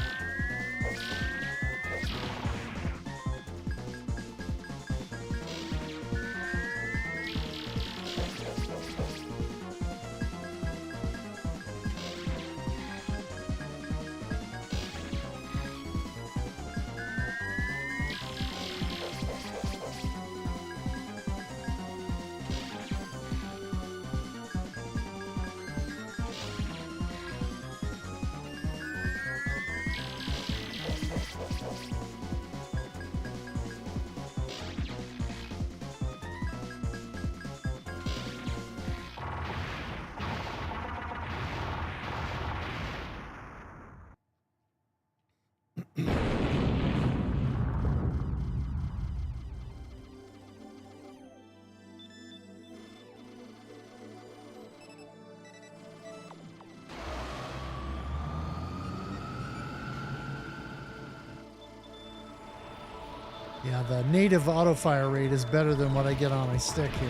Yeah, the native auto fire rate is better than what I get on my stick here.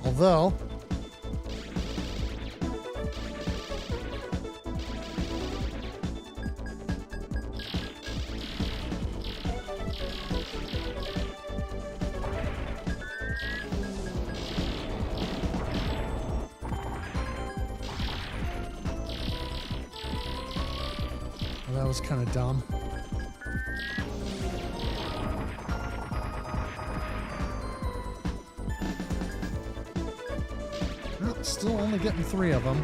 Although, that was kind of dumb. Well, still only getting 3 of them.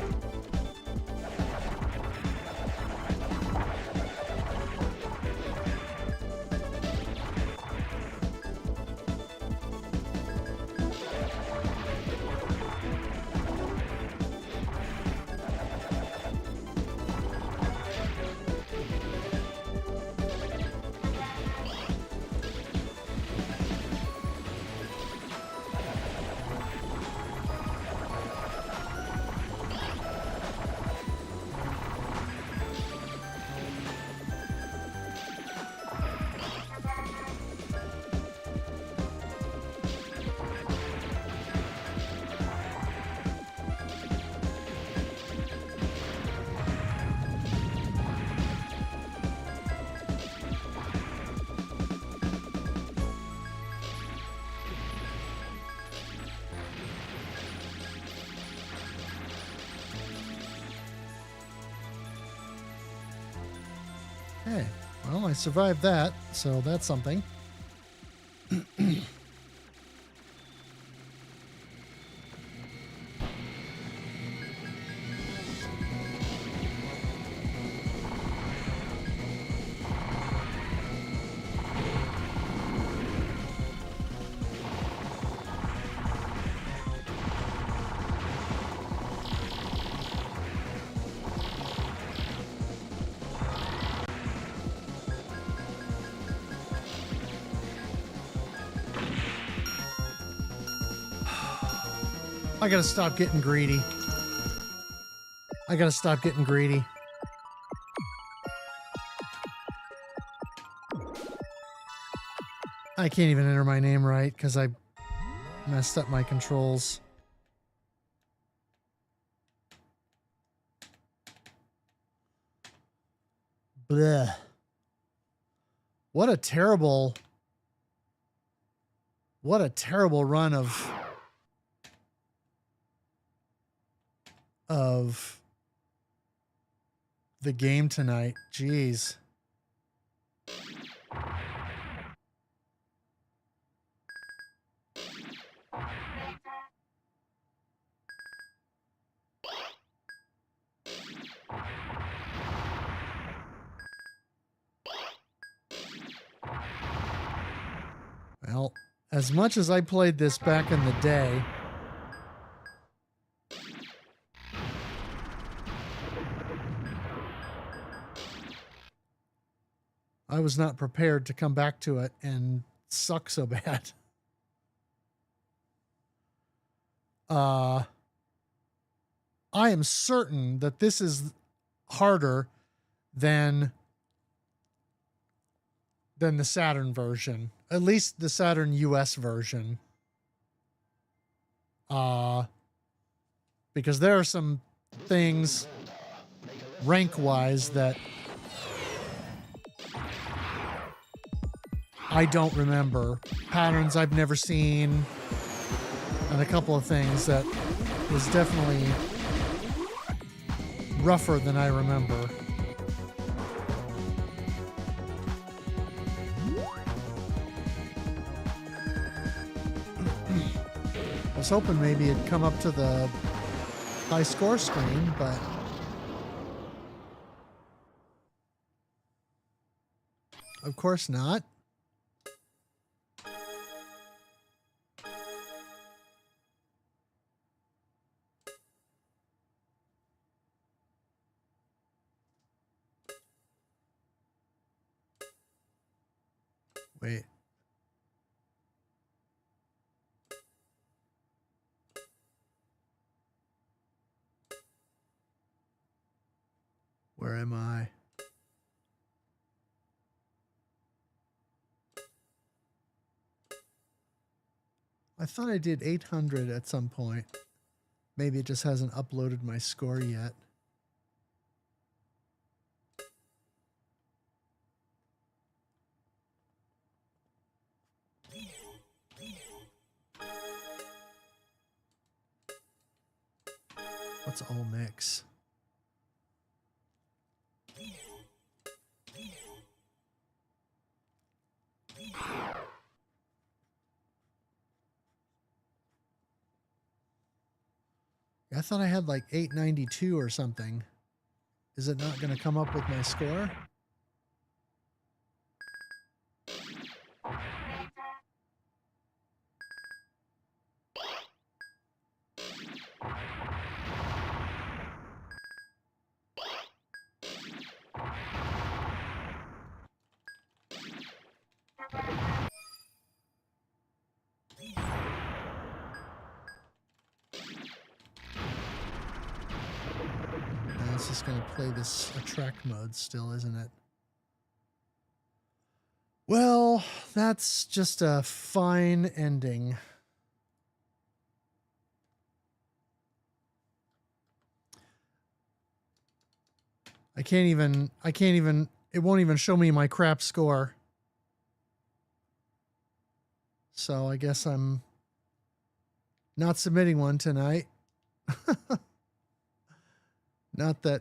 Hey, well, I survived that, so that's something. I gotta stop getting greedy. I gotta stop getting greedy. I can't even enter my name right because I messed up my controls. Bleh. What a terrible run of the game tonight. Jeez. Well, as much as I played this back in the day, I was not prepared to come back to it and suck so bad. I am certain that this is harder than the Saturn version. At least the Saturn US version. Because there are some things rank-wise that I don't remember. Patterns I've never seen. And a couple of things that was definitely rougher than I remember. I was hoping maybe it'd come up to the high score screen, but of course not. Wait. Where am I? I thought I did 800 at some point. Maybe it just hasn't uploaded my score yet. What's all mix? I thought I had like 892 or something. Is it not going to come up with my score? Now it's just going to play this attract mode still, isn't it? Well, that's just a fine ending. I can't even, it won't even show me my crap score. So I guess I'm not submitting one tonight. Not that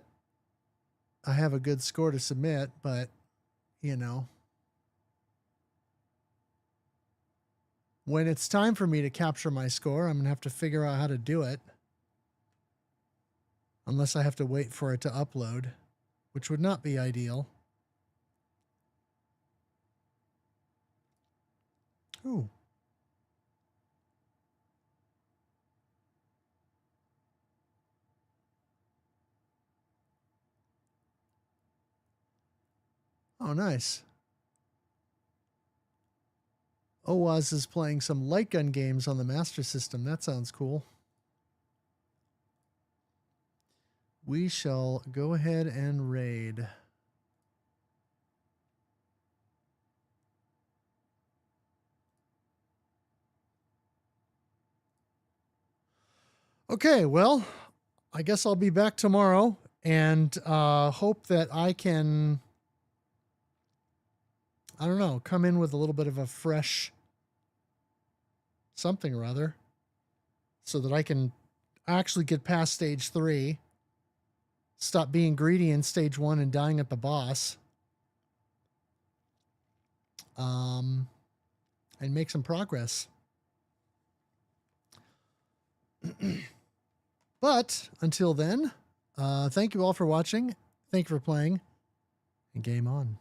I have a good score to submit, but, you know. When it's time for me to capture my score, I'm going to have to figure out how to do it. Unless I have to wait for it to upload, which would not be ideal. Ooh. Oh, nice. OWAS is playing some light gun games on the Master System. That sounds cool. We shall go ahead and raid. Okay, well, I guess I'll be back tomorrow and hope that I can, I don't know, come in with a little bit of a fresh something or other so that I can actually get past stage 3, stop being greedy in stage 1 and dying at the boss, and make some progress. But until then, thank you all for watching. Thank you for playing, and game on.